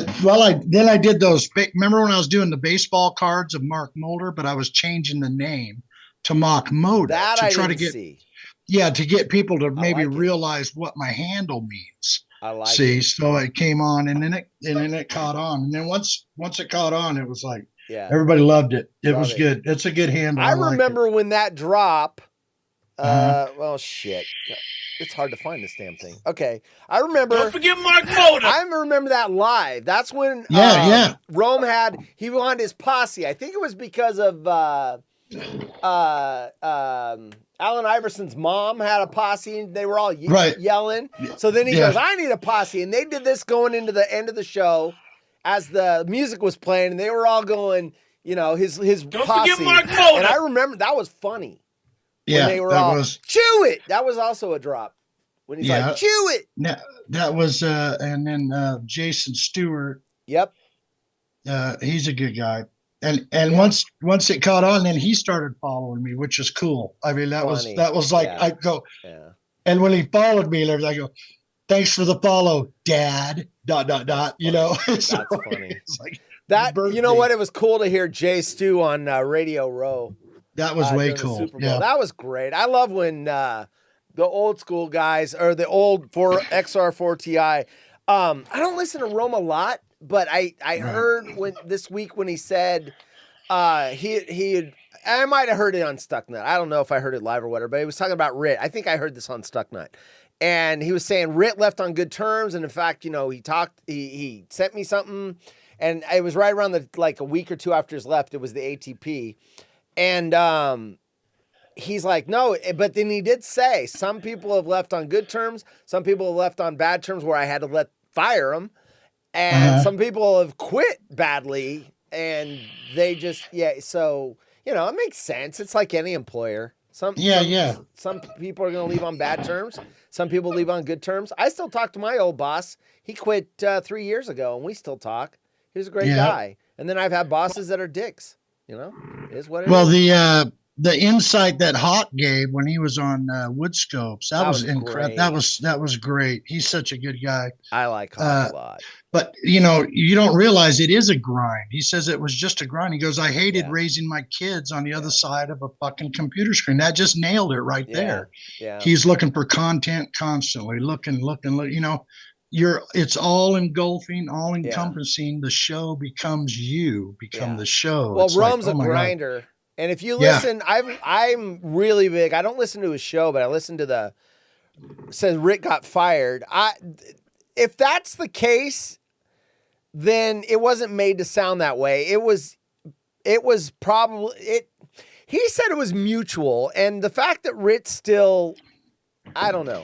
did those. Remember when I was doing the baseball cards of Mark Mulder, but I was changing the name to Mock Moda that to I try didn't to get, see. yeah, to get people to maybe like realize what my handle means. I like See, it. so it came on, and then it caught on, and then once it caught on, it was like, Yeah. everybody loved it. It Love was it. good. It's a good handle. I like remember when that drop. Uh-huh. Well, shit. It's hard to find this damn thing. Okay, I remember. Don't forget Mark Moda. I remember that live. That's when Rome he wanted his posse. I think it was because of Allen Iverson's mom had a posse, and they were all yelling. So then he goes, I need a posse. And they did this going into the end of the show as the music was playing, and they were all going, his Don't posse. forget Mark Moda. And I remember that was funny. Yeah, When they were that all, was. chew it. That was also a drop. When he's like, chew it. That was, and then Jason Stewart. Yep. He's a good guy. And once it caught on, then he started following me, which is cool. I mean, that was like, I go, and when he followed me, I go, thanks for the follow, Dad. ... That's so funny. It's like that, you know what? It was cool to hear Jay Stu on Radio Row. That was way during the cool. Super Bowl. Yeah. That was great. I love when the old school guys, or the old XR4 Ti. I don't listen to Rome a lot, but I heard this week when he said I might have heard it on Stucknut. I don't know if I heard it live or whatever, but he was talking about Rit. I think I heard this on Stucknut. And he was saying Rit left on good terms, and in fact, he sent me something, and it was right around a week or two after his left. It was the ATP. And he's like, no, but then he did say some people have left on good terms. Some people have left on bad terms where I had to fire them. And some people have quit badly, and they just, so, it makes sense. It's like any employer. Some people are going to leave on bad terms. Some people leave on good terms. I still talk to my old boss. He quit 3 years ago, and we still talk. He was a great guy. And then I've had bosses that are dicks. It is what it is. Well, the insight that Hawk gave when he was on Woodscopes, that was incredible. That was great. He's such a good guy. I like Hawk a lot. But you don't realize it is a grind. He says it was just a grind. He goes, I hated raising my kids on the other side of a fucking computer screen. That just nailed it right there. Yeah. He's looking for content constantly, looking. It's all engulfing, all encompassing. The show becomes you, the show. Well, it's Rome's like, a grinder. God. And if you listen, I'm really big. I don't listen to his show, but I listen to says Rick got fired. If that's the case, then it wasn't made to sound that way. It was probably he said it was mutual. And the fact that Rick still, I don't know.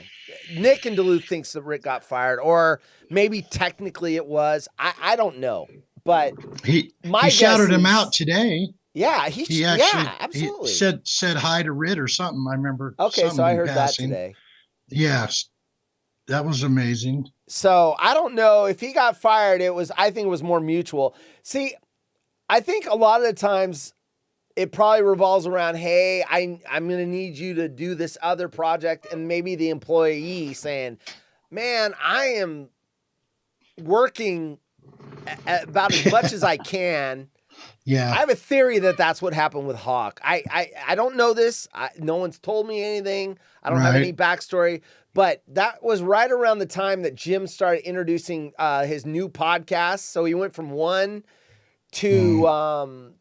Nick in Duluth thinks that Rick got fired, or maybe technically it was. I don't know. But he shouted him out today. Yeah, he actually, absolutely. He said hi to Ritt or something. I remember. Okay, so I heard passing. That today. Yes, that was amazing. So I don't know if he got fired. I think it was more mutual. See, I think a lot of the times it probably revolves around, hey, I'm going to need you to do this other project, and maybe the employee saying, man, I am working about as much as I can. Yeah, I have a theory that that's what happened with Hawk. I don't know this. No one's told me anything. I don't have any backstory. But that was right around the time that Jim started introducing his new podcast. So he went from one to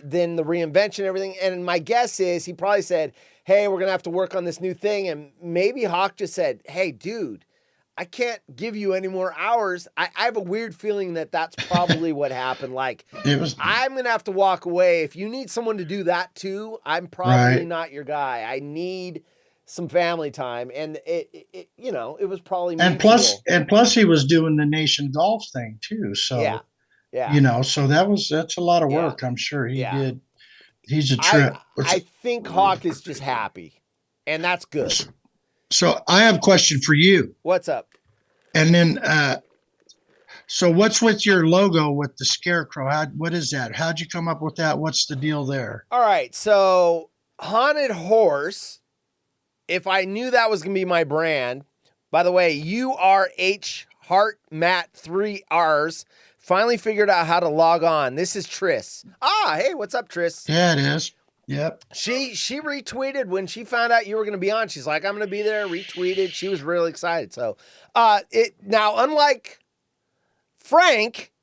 then the reinvention and everything. And my guess is he probably said, hey, we're going to have to work on this new thing. And maybe Hawk just said, hey, dude, I can't give you any more hours. I have a weird feeling that that's probably what happened. Like, I'm going to have to walk away. If you need someone to do that too, I'm probably not your guy. I need some family time. And it it was probably mutual. And plus he was doing the Nation Golf thing too. So, so that's a lot of work. I'm sure he did. He's a trip. I think Hawk is just happy, and that's good. So I have a question for you. What's up? And then, so what's with your logo with the scarecrow? What is that? How'd you come up with that? What's the deal there? All right. So Haunted Horse, if I knew that was going to be my brand, by the way, URH Heart Matt 3 R's finally figured out how to log on. This is Triss. Hey, what's up, Triss? Yeah, it is. Yep. She retweeted when she found out you were going to be on. She's like, I'm going to be there. Retweeted. She was really excited. So, now, unlike Frank,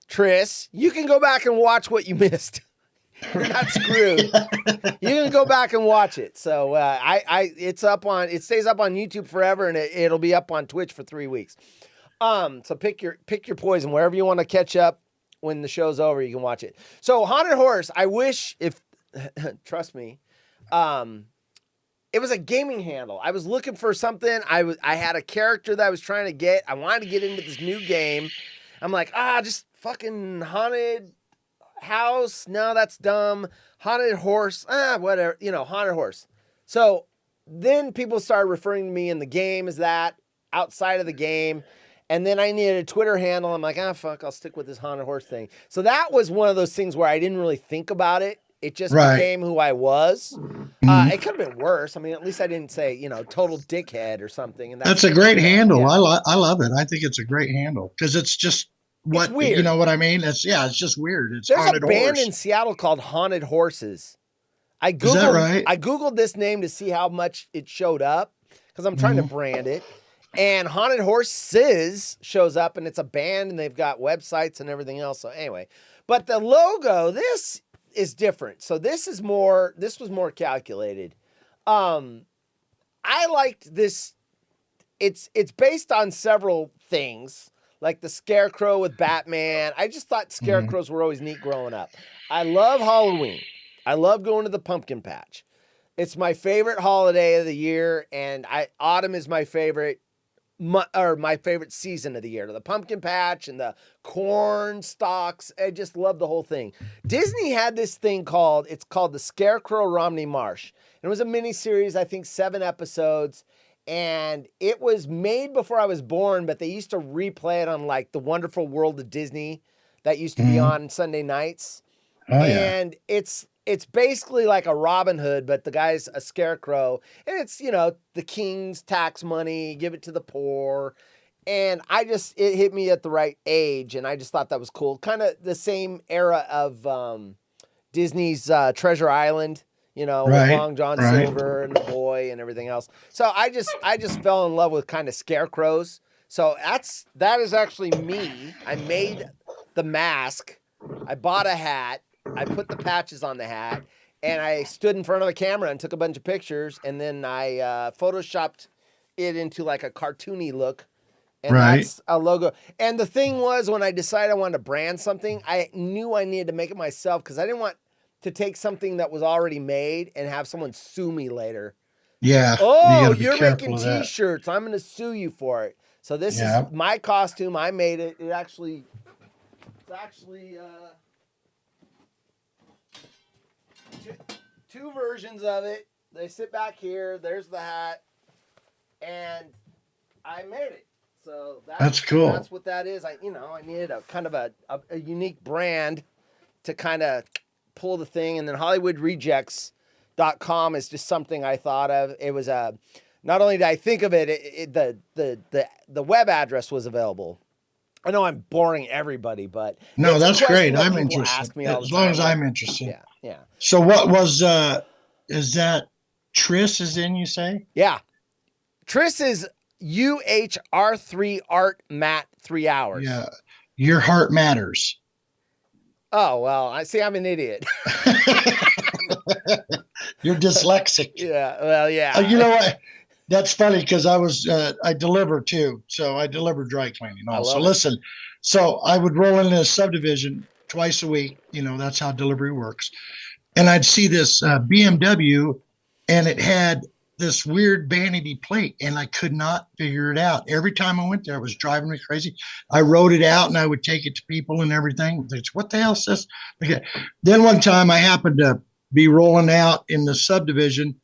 Triss, you can go back and watch what you missed. You're not screwed. You can go back and watch it. So, it stays up on YouTube forever, and it'll be up on Twitch for 3 weeks. So pick your poison wherever you want to catch up. When the show's over, you can watch it. So, Haunted Horse. I wish trust me, it was a gaming handle. I was looking for something. I had a character that I was trying to get. I wanted to get into this new game. I'm like, just fucking haunted house. No, that's dumb. Haunted horse. Whatever. Haunted horse. So then people started referring to me in the game as that, outside of the game. And then I needed a Twitter handle. I'm like, fuck, I'll stick with this haunted horse thing. So that was one of those things where I didn't really think about it. It just became who I was. It could have been worse. I mean, at least I didn't say, total dickhead or something. And that's a great handle. Yeah. I love it. I think it's a great handle because it's just it's weird. You know what I mean? It's just weird. It's There's a band in Seattle called Haunted Horses. Is that right? I Googled this name to see how much it showed up because I'm trying to brand it. And Haunted Horses shows up, and it's a band, and they've got websites and everything else. So anyway, but the logo, this is different. So this was more calculated. I liked this. It's based on several things, like the Scarecrow with Batman. I just thought scarecrows were always neat growing up. I love Halloween. I love going to the pumpkin patch. It's my favorite holiday of the year, and autumn is my favorite. My favorite season of the year, the pumpkin patch and the corn stalks. I just love the whole thing. Disney had this thing called the Scarecrow Romney Marsh. And it was a mini series, I think 7 episodes. And it was made before I was born, but they used to replay it on like The Wonderful World of Disney that used to be on Sunday nights. And it's basically like a Robin Hood, but the guy's a scarecrow. And it's, the king's tax money, give it to the poor. And it hit me at the right age. And I just thought that was cool. Kind of the same era of Disney's Treasure Island, with Long John Silver and the boy and everything else. So I just fell in love with kind of scarecrows. So that is actually me. I made the mask. I bought a hat. I put the patches on the hat, and I stood in front of a camera and took a bunch of pictures, and then I photoshopped it into like a cartoony look, and that's a logo. And the thing was, when I decided I wanted to brand something, I knew I needed to make it myself because I didn't want to take something that was already made and have someone sue me later. Yeah. Oh, you're making T-shirts. I'm going to sue you for it. So this is my costume. I made it. It's actually two versions of it. They sit back here. There's the hat, and I made it. So that's cool. That's what that is. I needed a kind of a unique brand to kind of pull the thing, and then HollywoodRejects.com is just something I thought of. It was not only did I think of it, the web address was available. I know I'm boring everybody, but no, that's great. I'm interested. As long as I'm interested. Yeah. So what was is that Triss is in, you say? Yeah. Triss is UHR3 Art Matt 3 hours. Yeah. Your heart matters. Oh, well, I'm an idiot. You're dyslexic. Yeah. Well, yeah. You know what? That's funny because I deliver too. So I deliver dry cleaning also. Listen, so I would roll into a subdivision twice a week. That's how delivery works. And I'd see this BMW and it had this weird vanity plate and I could not figure it out. Every time I went there, it was driving me crazy. I wrote it out and I would take it to people and everything. What the hell is this? Okay. Then one time I happened to be rolling out in the subdivision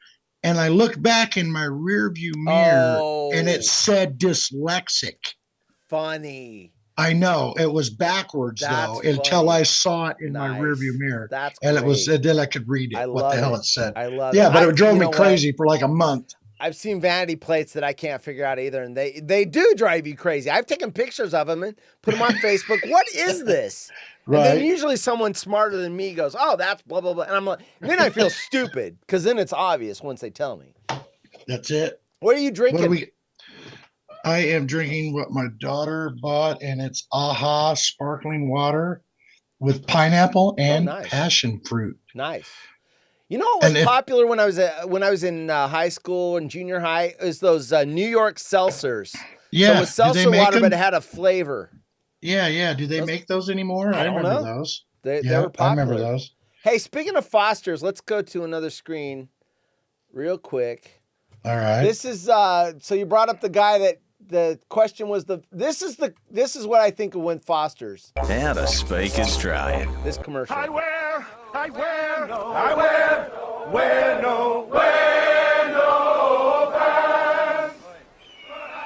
and I looked back in my rear view mirror and it said dyslexic. Funny. I know it was backwards though until I saw it in my rearview mirror. That's and great. it was then I could read it. What the hell it said. I love it. But it it drove me crazy for like a month. I've seen vanity plates that I can't figure out either, and they do drive you crazy. I've taken pictures of them and put them on Facebook. What is this? Right. And then usually someone smarter than me goes, "Oh, that's blah blah blah," and I'm like, and then I feel stupid because then it's obvious once they tell me. That's it. What are you drinking? I am drinking what my daughter bought, and it's AHA sparkling water with pineapple and passion fruit. Nice. You know what was popular when I was in high school and junior high is those New York seltzers. Yeah, so it was seltzer water, but it had a flavor. Yeah. Do they make those anymore? I remember those. They were popular. I remember those. Hey, speaking of Foster's, let's go to another screen real quick. All right. This is so you brought up the guy that the question was this is what I think of when Foster's. How to speak Australian. This commercial. I wear no pants.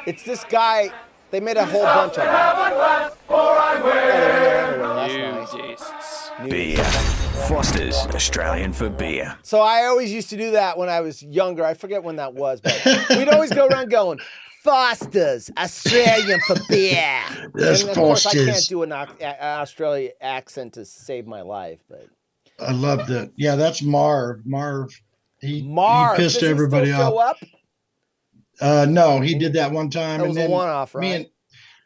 It's this guy. They made a whole bunch of them. Beer. Foster's, Australian for beer. So I always used to do that when I was younger. I forget when that was, but we'd always go around going, Foster's, Australian for beer. Yes, and of course, I can't do an Australian accent to save my life, but I love that. Yeah, that's Marv. He pissed Does everybody he still show off. No, he did that one time. That was a one-off, right?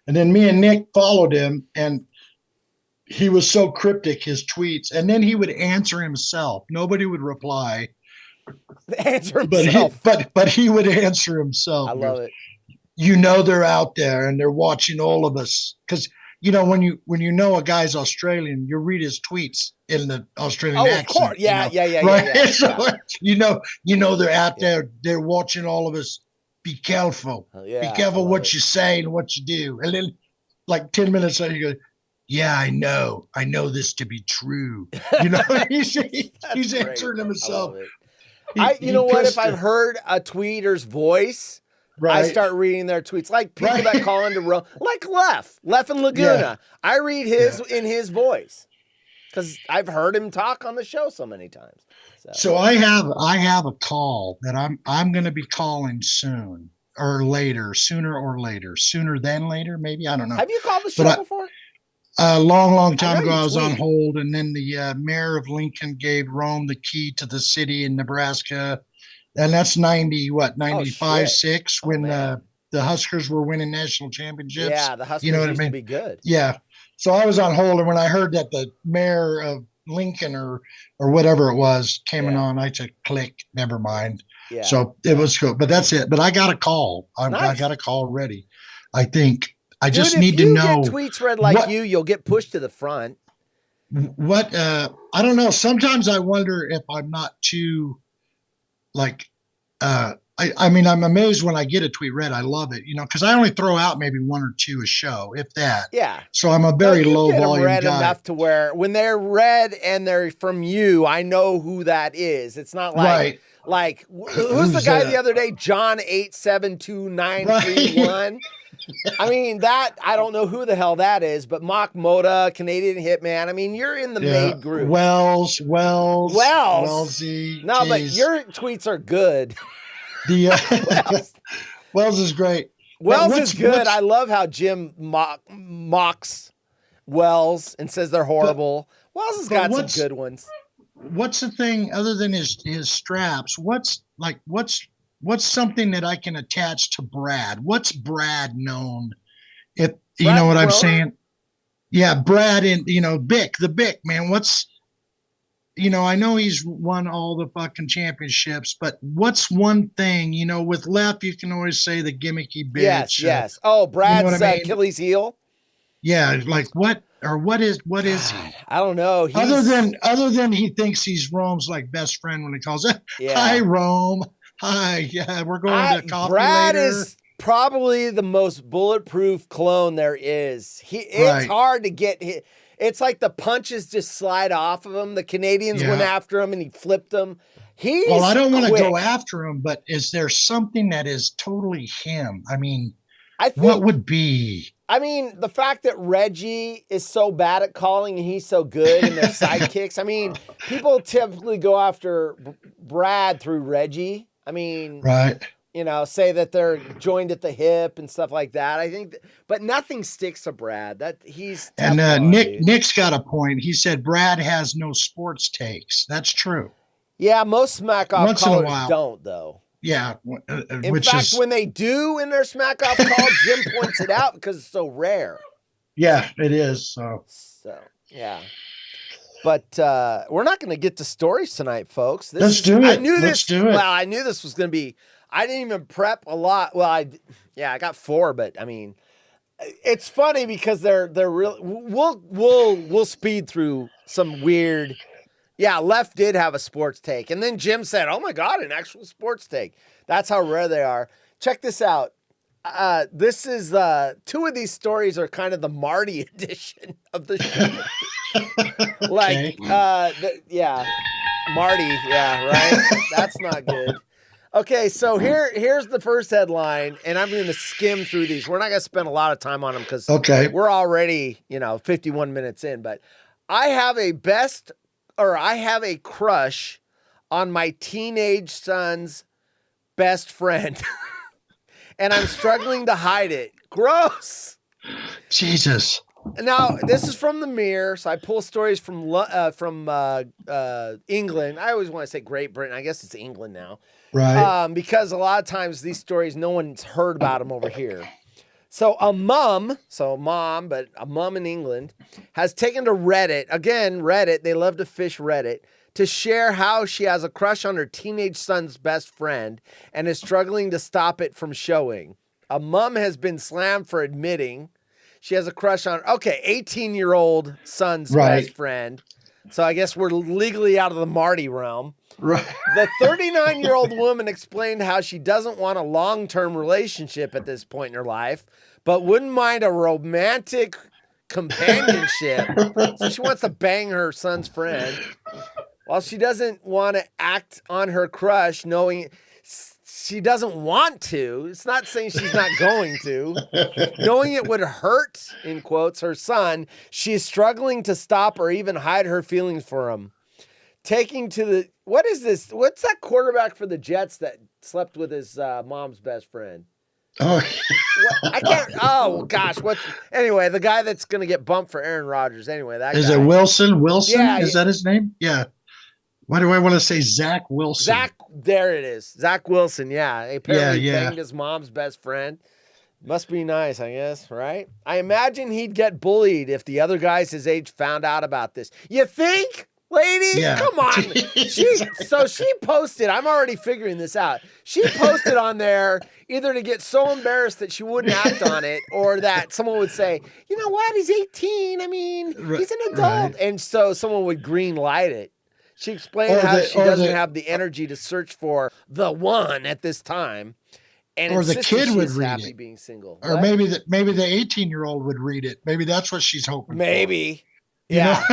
And then me and Nick followed him, and he was so cryptic, his tweets, and then he would answer himself. Nobody would reply. Answer himself. But he would answer himself. I love it. They're out there and they're watching all of us. Because when you know a guy's Australian, you read his tweets in the Australian accent. Of course. Yeah. So they're out there, they're watching all of us. Be careful. Be careful what you say and what you do. And then like 10 minutes later, you go, yeah, I know this to be true. He's answering himself. If I've heard a tweeter's voice, I start reading their tweets. Like people that call into Rome, like Lef in Laguna. Yeah. I read his in his voice because I've heard him talk on the show so many times. So I have a call that I'm going to be calling soon or later, sooner than later, maybe. I don't know. Have you called the show before? A long time ago, I was on hold, and then the mayor of Lincoln gave Rome the key to the city in Nebraska, and that's 95-6 when the Huskers were winning national championships. Yeah, the Huskers used to be good. Yeah, so I was on hold, and when I heard that the mayor of Lincoln or whatever it was came on, I said, click, never mind. Yeah. So it was good, but that's it. But I got a call. I got a call ready. I think. I just need to know. If you get tweets read like you'll get pushed to the front. What? I don't know. Sometimes I wonder if I'm not too, I mean, I'm amazed when I get a tweet read. I love it, because I only throw out maybe one or two a show, if that. Yeah. So I'm a very low volume read guy. Enough to where when they're read and they're from you, I know who that is. It's not like who's the guy the other day? John 872931. I mean, that I don't know who the hell that is, but Mock Moda, Canadian Hitman. I mean, you're in the made group. Wellsy. No, but your tweets are good. Wells is great. Wells is good. I love how Jim mocks Wells and says they're horrible. Wells has got some good ones. What's the thing other than his straps? What's something that I can attach to Brad? What's Brad known? If you know what I'm saying? Yeah, Brad and Bic, the Bic, man. I know he's won all the fucking championships, but what's one thing, with left, you can always say the gimmicky bitch. Yes. Oh, Brad's what I mean? Achilles heel. Yeah, like what is he? I don't know. Other than he thinks he's Rome's like best friend when he calls it. Yeah. Hi, Rome. Hi. Yeah, we're going to coffee Brad later. is probably the most bulletproof clone there is. It's hard to get hit. It's like the punches just slide off of him. The Canadians went after him and he flipped them. Well, I don't want to go after him, but is there something that is totally him? I mean, what would be? I mean, the fact that Reggie is so bad at calling and he's so good and their sidekicks. I mean, people typically go after Brad through Reggie. I mean, say that they're joined at the hip and stuff like that. I think, but nothing sticks to Brad. Nick's got a point. He said Brad has no sports takes. That's true. Yeah, most smack-off callers don't, though. Yeah. In fact, when they do in their smack-off call, Jim points it out because it's so rare. Yeah, it is. So yeah. But we're not going to get to stories tonight, folks. Let's do it. Let's do it. Well, I knew this was going to be. I didn't even prep a lot. Well, I got 4, but I mean, it's funny because they're real. We'll speed through some weird. Yeah, Left did have a sports take, and then Jim said, "Oh my God, an actual sports take." That's how rare they are. Check this out. This is 2 of these stories are kind of the Marty edition of the show. Marty. Yeah, right. That's not good. Okay, so here's the first headline, and I'm going to skim through these. We're not going to spend a lot of time on them because we're already 51 minutes in. But I have a crush on my teenage son's best friend, and I'm struggling to hide it. Gross. Jesus. Now, this is from the Mirror, so I pull stories from England. I always want to say Great Britain. I guess it's England now. Right. Because a lot of times these stories, no one's heard about them over here. So a mom in England has taken to Reddit. Again, Reddit, they love to fish Reddit, to share how she has a crush on her teenage son's best friend and is struggling to stop it from showing. A mom has been slammed for admitting she has a crush on, 18-year-old son's best friend. So I guess we're legally out of the Marty realm. Right. The 39-year-old woman explained how she doesn't want a long-term relationship at this point in her life, but wouldn't mind a romantic companionship. So she wants to bang her son's friend. While she doesn't want to act on her crush, knowing she doesn't want to. It's not saying she's not going to. Knowing it would hurt, in quotes, her son, she is struggling to stop or even hide her feelings for him. Taking to the... What is this? What's that quarterback for the Jets that slept with his mom's best friend? Oh, I can't... Oh, gosh. Anyway, the guy that's going to get bumped for Aaron Rodgers. Anyway, that is guy. It Wilson? Yeah, is that his name? Yeah. Why do I want to say Zach Wilson? There it is. Zach Wilson, yeah. Apparently banged his mom's best friend. Must be nice, I guess, right? I imagine he'd get bullied if the other guys his age found out about this. You think, lady? Yeah. Come on. She posted, I'm already figuring this out. She posted on there either to get so embarrassed that she wouldn't act on it or that someone would say, you know what, he's 18. I mean, he's an adult. Right. And so someone would green light it. She explained how she doesn't have the energy to search for the one at this time, and or the kid would read happy it, being single. Or maybe the 18-year-old would read it. Maybe that's what she's hoping. Maybe, for. Yeah.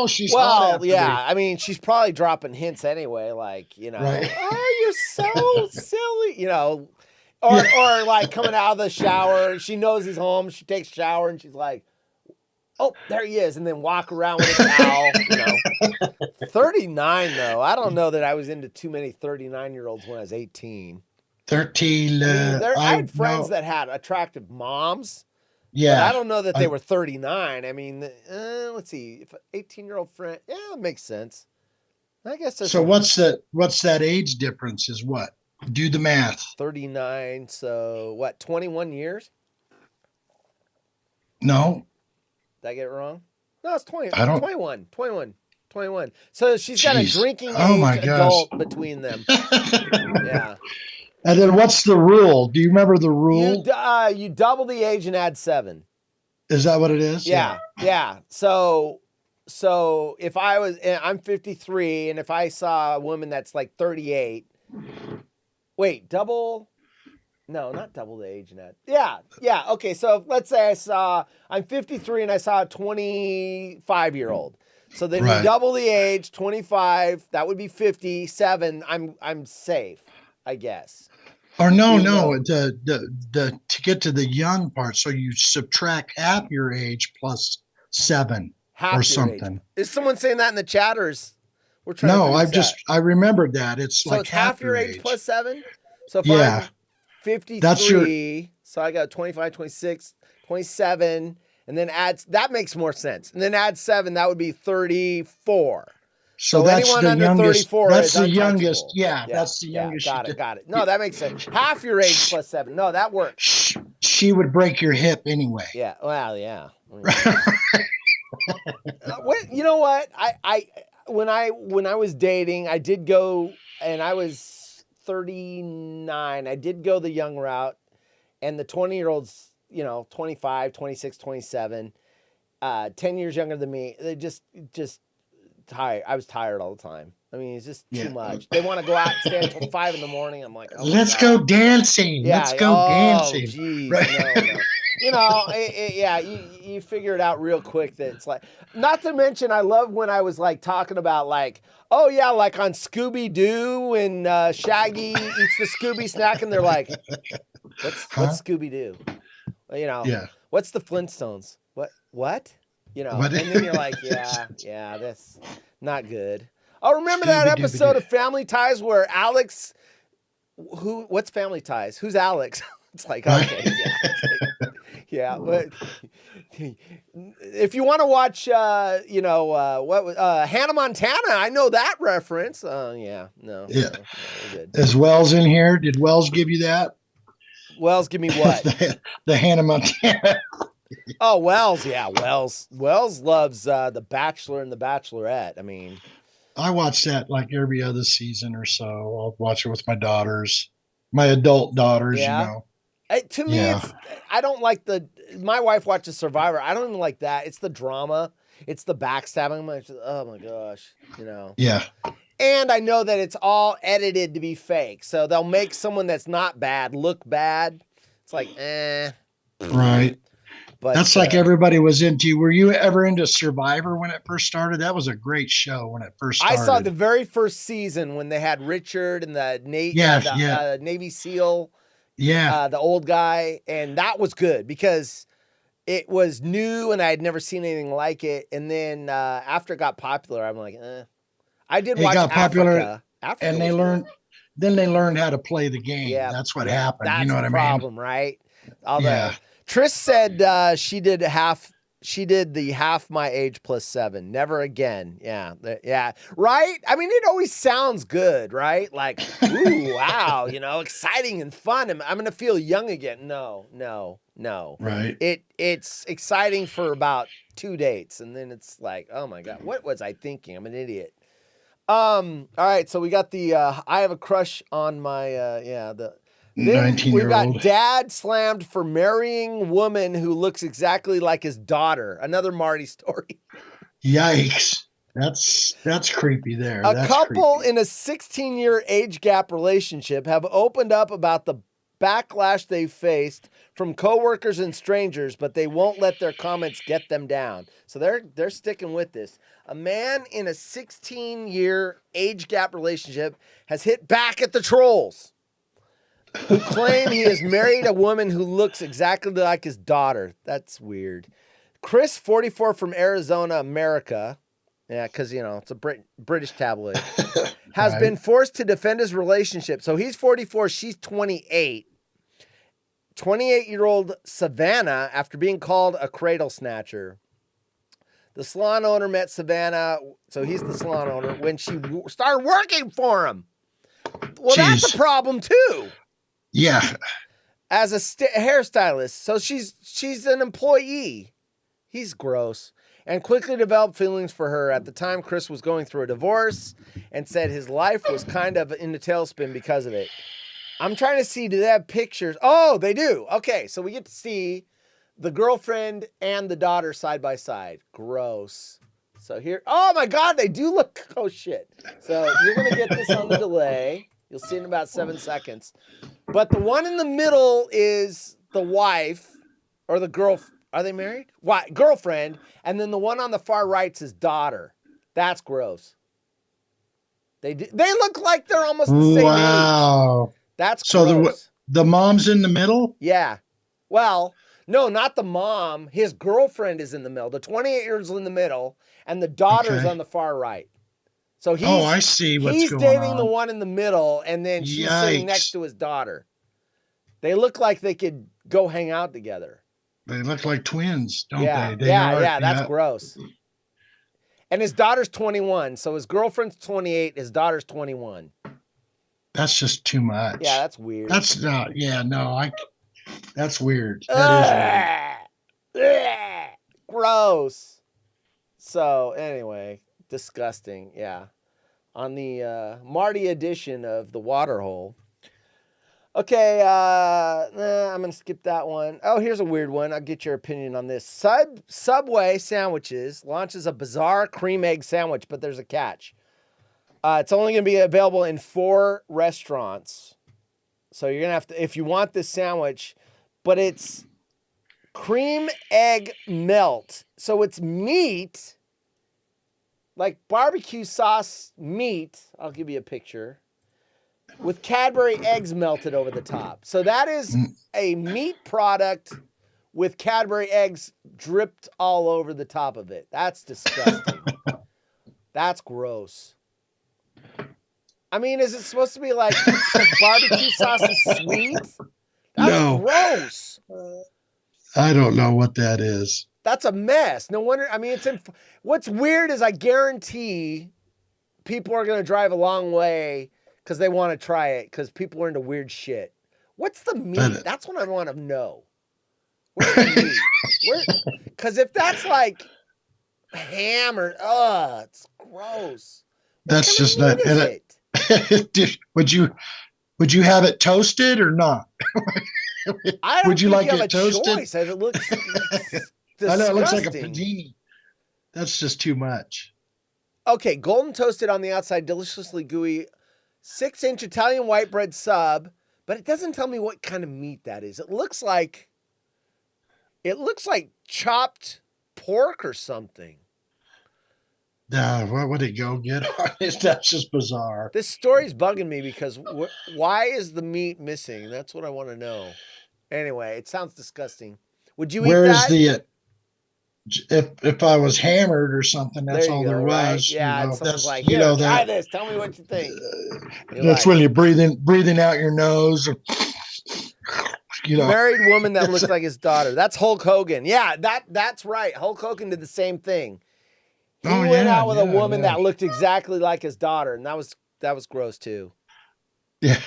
She's hot yeah. I mean, she's probably dropping hints anyway, like right. Oh, you're so silly, or like coming out of the shower. She knows he's home. She takes a shower and she's like, oh, there he is, and then walk around with a towel. 39 though. I don't know that I was into too many 39-year-olds when I was 18. 13. I had friends that had attractive moms. Yeah, but I don't know that they were 39. I mean, let's see, if an 18-year-old friend, it makes sense. I guess. So what's that age difference? Is what? Do the math. 39. So what? 21 years? No. Did I get it wrong? No, it's 20. I don't. 21. 21. So she's got a Jeez. drinking Oh, my age gosh. adult between them. Yeah. And then what's the rule? Do you remember the rule? You double the age and add 7. Is that what it is? Yeah. So if I'm 53, and if I saw a woman that's like 38, wait, no, not double the age and add. Yeah. Okay. So let's say I'm 53 and I saw a 25-year-old. So then Right. you double the age, 25, that would be 57. I'm safe, I guess. Or no, You no, know. to get to the young part. So you subtract half your age plus 7 Half or your something. age. Is someone saying that in the chat, or we're trying to No, figure I've this just out? I remembered that. It's So like it's half your age plus 7? So if Yeah. I'm 53, That's so I got 25, 26, 27, and then that makes more sense. And then add 7, that would be 34. So So that's anyone the under youngest. 34 That's is the untouchable. youngest. Yeah, that's the youngest. Got she it, did. got it. No, that makes sense. Half your age plus 7. No, that works. She would break your hip anyway. Yeah, well, yeah. You know what? When I was dating, I did go, and I was 39. I did go the young route, and the 20-year-olds, 25, 26, 27, 10 years younger than me. They just tired. I was tired all the time. I mean, it's just too much. They want to go out and stay until 5 in the morning. I'm like, oh my Let's God. go dancing. Yeah, Let's go dancing. Geez, Right. no. You figure it out real quick that it's like, not to mention, I love when I was like talking about like, oh yeah, like on Scooby-Doo and Shaggy eats the Scooby snack, and they're like, what's Scooby-Doo? Yeah. What's the Flintstones? What? What? And then you're like, yeah, that's not good. Oh, remember that Scooby-Doo. episode of Family Ties where Alex, what's Family Ties? Who's Alex? It's like, okay, yeah. But if you want to watch, Hannah Montana, I know that reference. No, Yeah. we're good. Is Wells in here? Did Wells give you that? Wells, give me what? the Hannah Montana. Oh, Wells, yeah, Wells. Wells loves The Bachelor and The Bachelorette. I mean, I watch that like every other season or so. I'll watch it with my daughters, my adult daughters. Yeah. To me, Yeah. I don't like my wife watches Survivor. I don't even like that. It's the drama. It's the backstabbing. I'm like, oh my gosh, Yeah. And I know that it's all edited to be fake. So they'll make someone that's not bad look bad. It's like, Right. But That's like everybody was into. Were you ever into Survivor when it first started? That was a great show when it first started. I saw the very first season when they had Richard and the Navy SEAL. Yeah. The old guy, and that was good because it was new and I had never seen anything like it. And then after it got popular, I'm like, I did watch got popular, Africa and they learned. Then they learned how to play the game. Yeah, that's what happened. You know what I mean? Problem, right? Yeah. Trish said she did the half my age plus 7. Never again. Yeah. Right? I mean, it always sounds good, right? Like, ooh, wow, exciting and fun. I'm going to feel young again. No. Right. It's exciting for about 2 dates. And then it's like, oh my God, what was I thinking? I'm an idiot. All right. So we got the, I have a crush on my, Then 19-year-old. we've got dad slammed for marrying woman who looks exactly like his daughter. Another Marty story. Yikes. That's creepy there. A That's couple creepy. in a 16-year age gap relationship have opened up about the backlash they faced from coworkers and strangers, but they won't let their comments get them down. So they're sticking with this. A man in a 16-year age gap relationship has hit back at the trolls, who claim he has married a woman who looks exactly like his daughter. That's weird. Chris, 44, from Arizona, America. Yeah, because, it's a British tabloid. Has Right. been forced to defend his relationship. So he's 44, she's 28. 28-year-old Savannah, after being called a cradle snatcher. The salon owner met Savannah, so he's the salon owner, when she started working for him. Well, that's Jeez. a problem, too. Yeah. As a hairstylist. So she's an employee. He's gross. and quickly developed feelings for her. At the time, Chris was going through a divorce and said his life was kind of in a tailspin because of it. I'm trying to see, do they have pictures? Oh, they do. Okay, so we get to see the girlfriend and the daughter side by side. Gross. So here, oh my God, they do look, oh shit. So you're going to get this on the delay. You'll see it in about 7 seconds. But the one in the middle is the wife or the girl. Are they married? Why? Girlfriend. And then the one on the far right's his daughter. That's gross. They look like they're almost the same age. Wow. That's so gross. the mom's in the middle? Yeah. Well, no, not the mom. His girlfriend is in the middle. The 28-year-old's in the middle, and the daughter's on the far right. So I see what's he's going dating on. the one in the middle, and then she's sitting next to his daughter. They look like they could go hang out together. They look like twins, don't Yeah, they? yeah, that's gross. And his daughter's 21, so his girlfriend's 28, his daughter's 21. That's just too much. Yeah, that's weird. That's not, that's weird. That is weird. Gross. So anyway, disgusting. Yeah. On the Marty edition of the water hole. Okay, I'm going to skip that one. Oh, here's a weird one. I'll get your opinion on this. Subway Sandwiches launches a bizarre cream egg sandwich, but there's a catch. It's only going to be available in 4 restaurants. So you're going to have to, if you want this sandwich, but it's cream egg melt. So it's meat, like barbecue sauce meat. I'll give you a picture. With Cadbury eggs melted over the top. So that is a meat product with Cadbury eggs dripped all over the top of it. That's disgusting. That's gross. I mean, is it supposed to be like barbecue sauce is sweet? That's gross. I don't know what that is. That's a mess. No wonder. I mean, what's weird is I guarantee people are going to drive a long way because they want to try it because people are into weird shit. What's the meat? That's what I want to know. Where's the meat? Because if that's like ham or, it's gross. That's just not it. Would you have it toasted or not? I don't would you think like you have it a toasted? choice. It looks I know it looks like a disgusting. panini. That's just too much. Okay, golden toasted on the outside, deliciously gooey, 6-inch Italian white bread sub, but it doesn't tell me what kind of meat that is. It looks like chopped pork or something. What would it go get on this? That's just bizarre. This story's bugging me because why is the meat missing? That's what I want to know. Anyway, it sounds disgusting. Would you eat that? If I was hammered or something, that's all there was. Right? Yeah, you know, someone's like, try this. Tell me what you think. That's when you're breathing out your nose. Married woman that looks like his daughter. That's Hulk Hogan. Yeah, that's right. Hulk Hogan did the same thing. He went out with a woman that looked exactly like his daughter, and that was gross too. Yeah.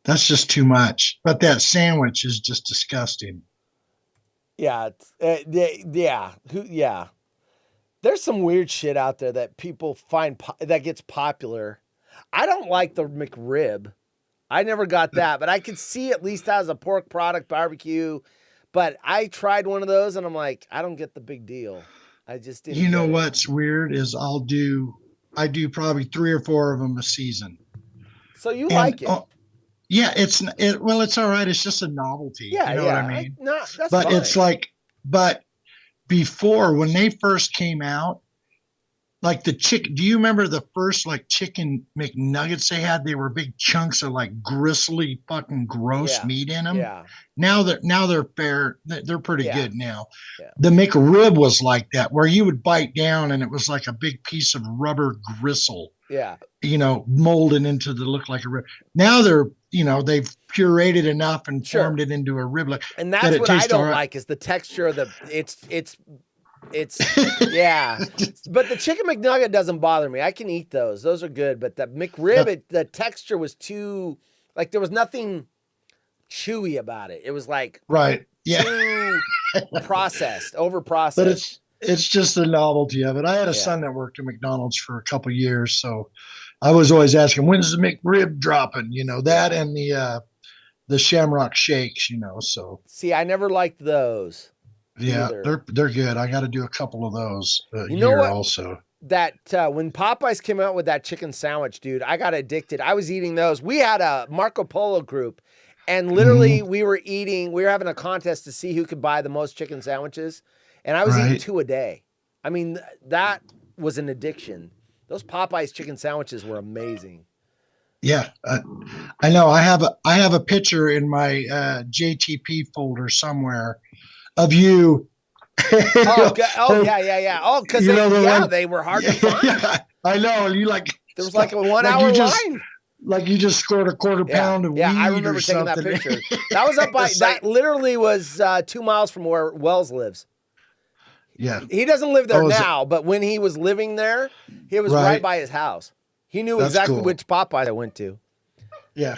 That's just too much. But that sandwich is just disgusting. Yeah, yeah. There's some weird shit out there that people find that gets popular. I don't like the McRib. I never got that, but I could see at least as a pork product barbecue. But I tried one of those, and I'm like, I don't get the big deal. I just didn't. You know what's weird is I do probably 3 or 4 of them a season. So you like it? Yeah, it's all right. It's just a novelty. Yeah, you know what I mean? That's but fine. it's like, but before when they first came out, like the chicken. Do you remember the first like chicken McNuggets they had? They were big chunks of like gristly, fucking gross meat in them. Yeah. Now they're fair. They're pretty good now. Yeah. The McRib was like that, where you would bite down and it was like a big piece of rubber gristle. Yeah. Molded into the look like a rib. Now they've pureed enough and formed it into a rib. And that's what I don't like is the texture of it's yeah. But the chicken McNugget doesn't bother me. I can eat those. Those are good. But the McRib, the texture was too, like there was nothing chewy about it. It was like Yeah. too processed, over processed. But it's just the novelty of it. I had a son that worked at McDonald's for a couple of years, so I was always asking, when's the McRib dropping? You know, that and the Shamrock Shakes, you know. So see, I never liked those. Yeah, either. they're good. I got to do a couple of those You know what? also. That when Popeyes came out with that chicken sandwich, dude, I got addicted. I was eating those. We had a Marco Polo group, and literally we were having a contest to see who could buy the most chicken sandwiches, and I was eating 2 a day. I mean, that was an addiction. Those Popeyes chicken sandwiches were amazing. Yeah, I know. I have a picture in my JTP folder somewhere of you. Yeah. Oh, because they were hard to find. Yeah, I know. And you there was like a 1 hour line. Like you just scored a quarter pound of weed. Yeah, I remember or taking something. that picture. That was up by that literally was 2 miles from where Wells lives. Yeah. He doesn't live there now, but when he was living there, he was right by his house. He knew exactly which Popeye I went to. Yeah.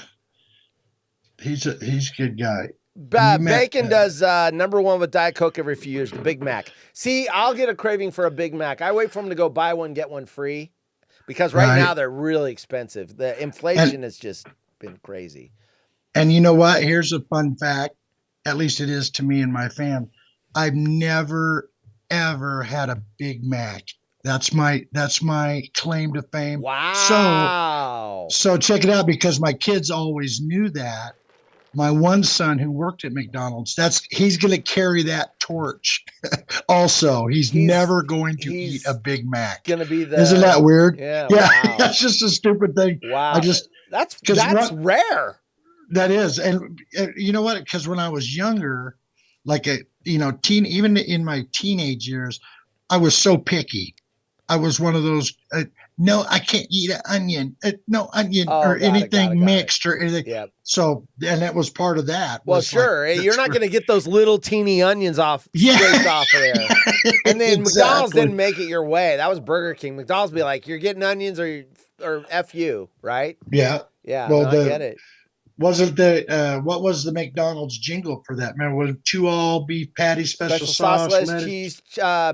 He's a good guy. Bacon does #1 with Diet Coke every few years, the Big Mac. See, I'll get a craving for a Big Mac. I wait for him to go buy one, get one free, because right now they're really expensive. The inflation has just been crazy. And you know what? Here's a fun fact. At least it is to me and my fam. I've never, ever had a Big Mac. That's my claim to fame. Wow. So check it out, because my kids always knew that. My one son who worked at McDonald's, he's going to carry that torch. Also, he's never going to eat a Big Mac. Going to be Isn't that weird? Yeah. Yeah. Wow. That's just a stupid thing. Wow. That's rare. That is. And you know what? Because when I was younger, like even in my teenage years, I was so picky. I was one of those, no, I can't eat an onion. No onion or anything mixed or anything. Yep. So, and that was part of that. Well, sure. You're not going to get those little teeny onions scraped off of there. And then McDonald's didn't make it your way. That was Burger King. McDonald's be like, you're getting onions or F you, right? Yeah. Yeah. Well, I get it. Wasn't what was the McDonald's jingle for that? Remember, was 2 all beef patty, special sauce, lettuce, cheese,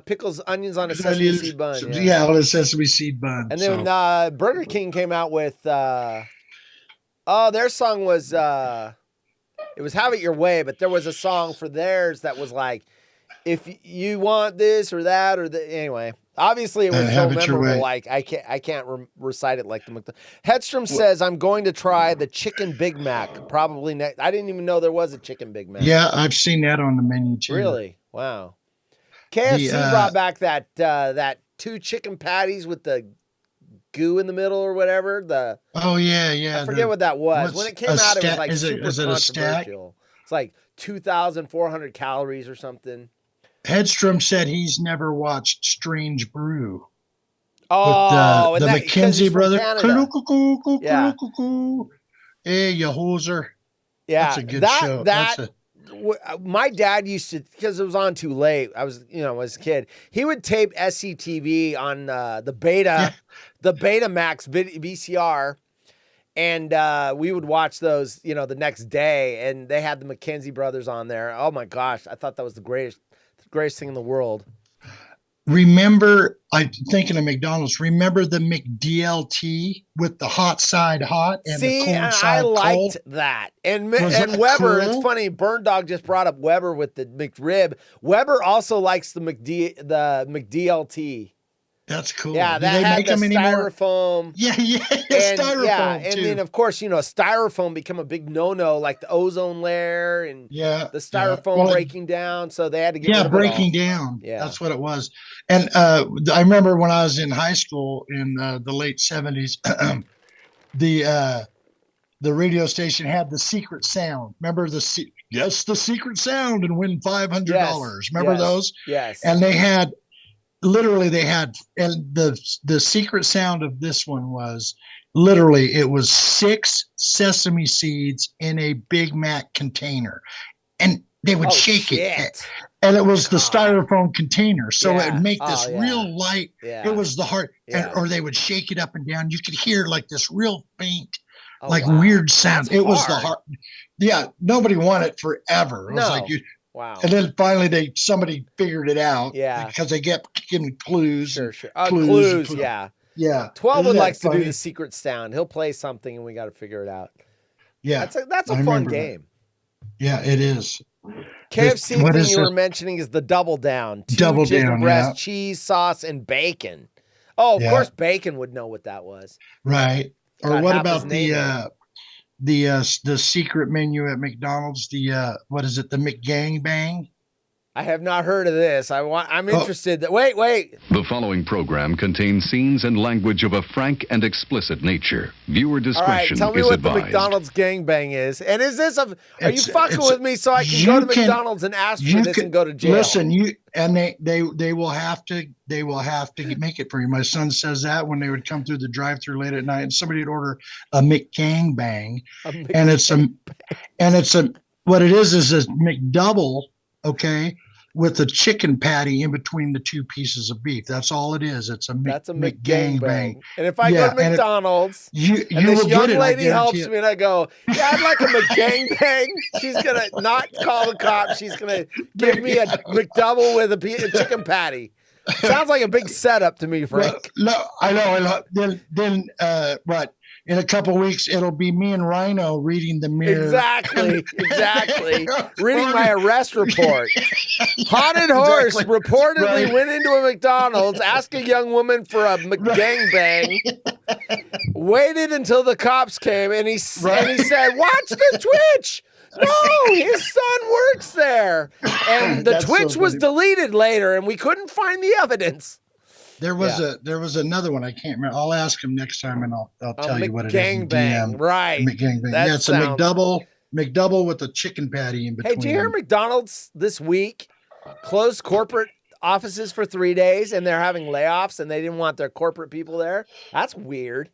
pickles, onions on a sesame seed bun. Yeah, on a sesame seed bun. And then Burger King came out with, their song was, it was Have It Your Way, but there was a song for theirs that was like, if you want this or that anyway. Obviously, it was so memorable. Like I can't recite it like the Hedstrom says, "I'm going to try the chicken Big Mac probably next." I didn't even know there was a chicken Big Mac. Yeah, I've seen that on the menu too. Really? Wow. KFC brought back that 2 chicken patties with the goo in the middle or whatever. I forget what that was. When it came out, it was like super controversial. It's like 2,400 calories or something. Hedstrom said he's never watched Strange Brew. Oh, with the McKenzie brother. Yeah. Hey, you hoser. Yeah, that's a good show. My dad used to, because it was on too late. I was, as a kid, he would tape SCTV on the Betamax VCR. And we would watch those, the next day, and they had the McKenzie brothers on there. Oh my gosh, I thought that was the greatest thing in the world. Remember, I'm thinking of McDonald's. Remember the McDLT with the hot side hot and the cold side cold? I liked that. And Weber, cool? It's funny, Burn Dog just brought up Weber with the McRib. Weber also likes the McDLT. That's cool. Yeah, that had the styrofoam. Yeah, styrofoam and then of course, styrofoam become a big no-no, like the ozone layer and the styrofoam breaking down. So they had to get rid of breaking down. Yeah, that's what it was. And I remember when I was in high school in the late 70s, the radio station had the secret sound. Remember the secret sound and win $500. Remember those? Yes. And they had. Literally, and the secret sound of this one was literally it was 6 sesame seeds in a Big Mac container, and they would shake it, and it was the styrofoam container, so it would make this real light. Yeah. It was the heart, or they would shake it up and down. You could hear like this real faint, weird sound. It was the heart. Yeah, nobody won it forever. It was like Wow. And then finally somebody figured it out. Yeah. Because they kept giving clues. Sure. Clues, Yeah. Yeah. 12 Isn't that likes to do funny? the secret sound. He'll play something and we got to figure it out. Yeah. That's a I fun remember that. game. Yeah, it is. KFC What thing is you were this? mentioning is the double down. 2 Double chicken down, breast, yeah. cheese, sauce, and bacon. Oh, of Yeah. course, bacon would know what that was. Right. Or Got what half his about name the secret menu at McDonald's? What is it? The McGangbang? I have not heard of this. I'm Oh. interested. Wait. The following program contains scenes and language of a frank and explicit nature. Viewer All right, discretion tell me is what the advised. McDonald's gangbang is. And is this are you fucking it's- with me so I can you go to can- McDonald's and ask for this and go to jail? Listen, they will have to make it for you. My son says that when they would come through the drive-through late at night and somebody would order a McGangbang, and it's a what it is a McDouble, okay, with a chicken patty in between the two pieces of beef. That's all it is. It's That's a McGangbang. McGangbang. And if I Yeah, go to and McDonald's You and this will young get it. lady helps guarantee it. me and I go, yeah, I'd like a McGangbang, she's going to not call the cops. She's going to give me a McDouble with a chicken patty. Sounds like a big setup to me, Frank. No, I know. Then what? In a couple of weeks, it'll be me and Rhino reading the mirror. Exactly. Reading my arrest report. Haunted horse reportedly Right. went into a McDonald's, asked a young woman for a McGangbang, waited until the cops came, and he said, "Watch the Twitch." No, his son works there, and the That's Twitch so was funny. deleted later, and we couldn't find the evidence. There was another one. I can't remember. I'll ask him next time, and I'll tell you what it is. in McGangbang, DM. right? McGangbang. That Yeah, it's a sounds- McDouble with a chicken patty in between. Hey, did you hear McDonald's this week closed corporate offices for 3 days and they're having layoffs and they didn't want their corporate people there? That's weird.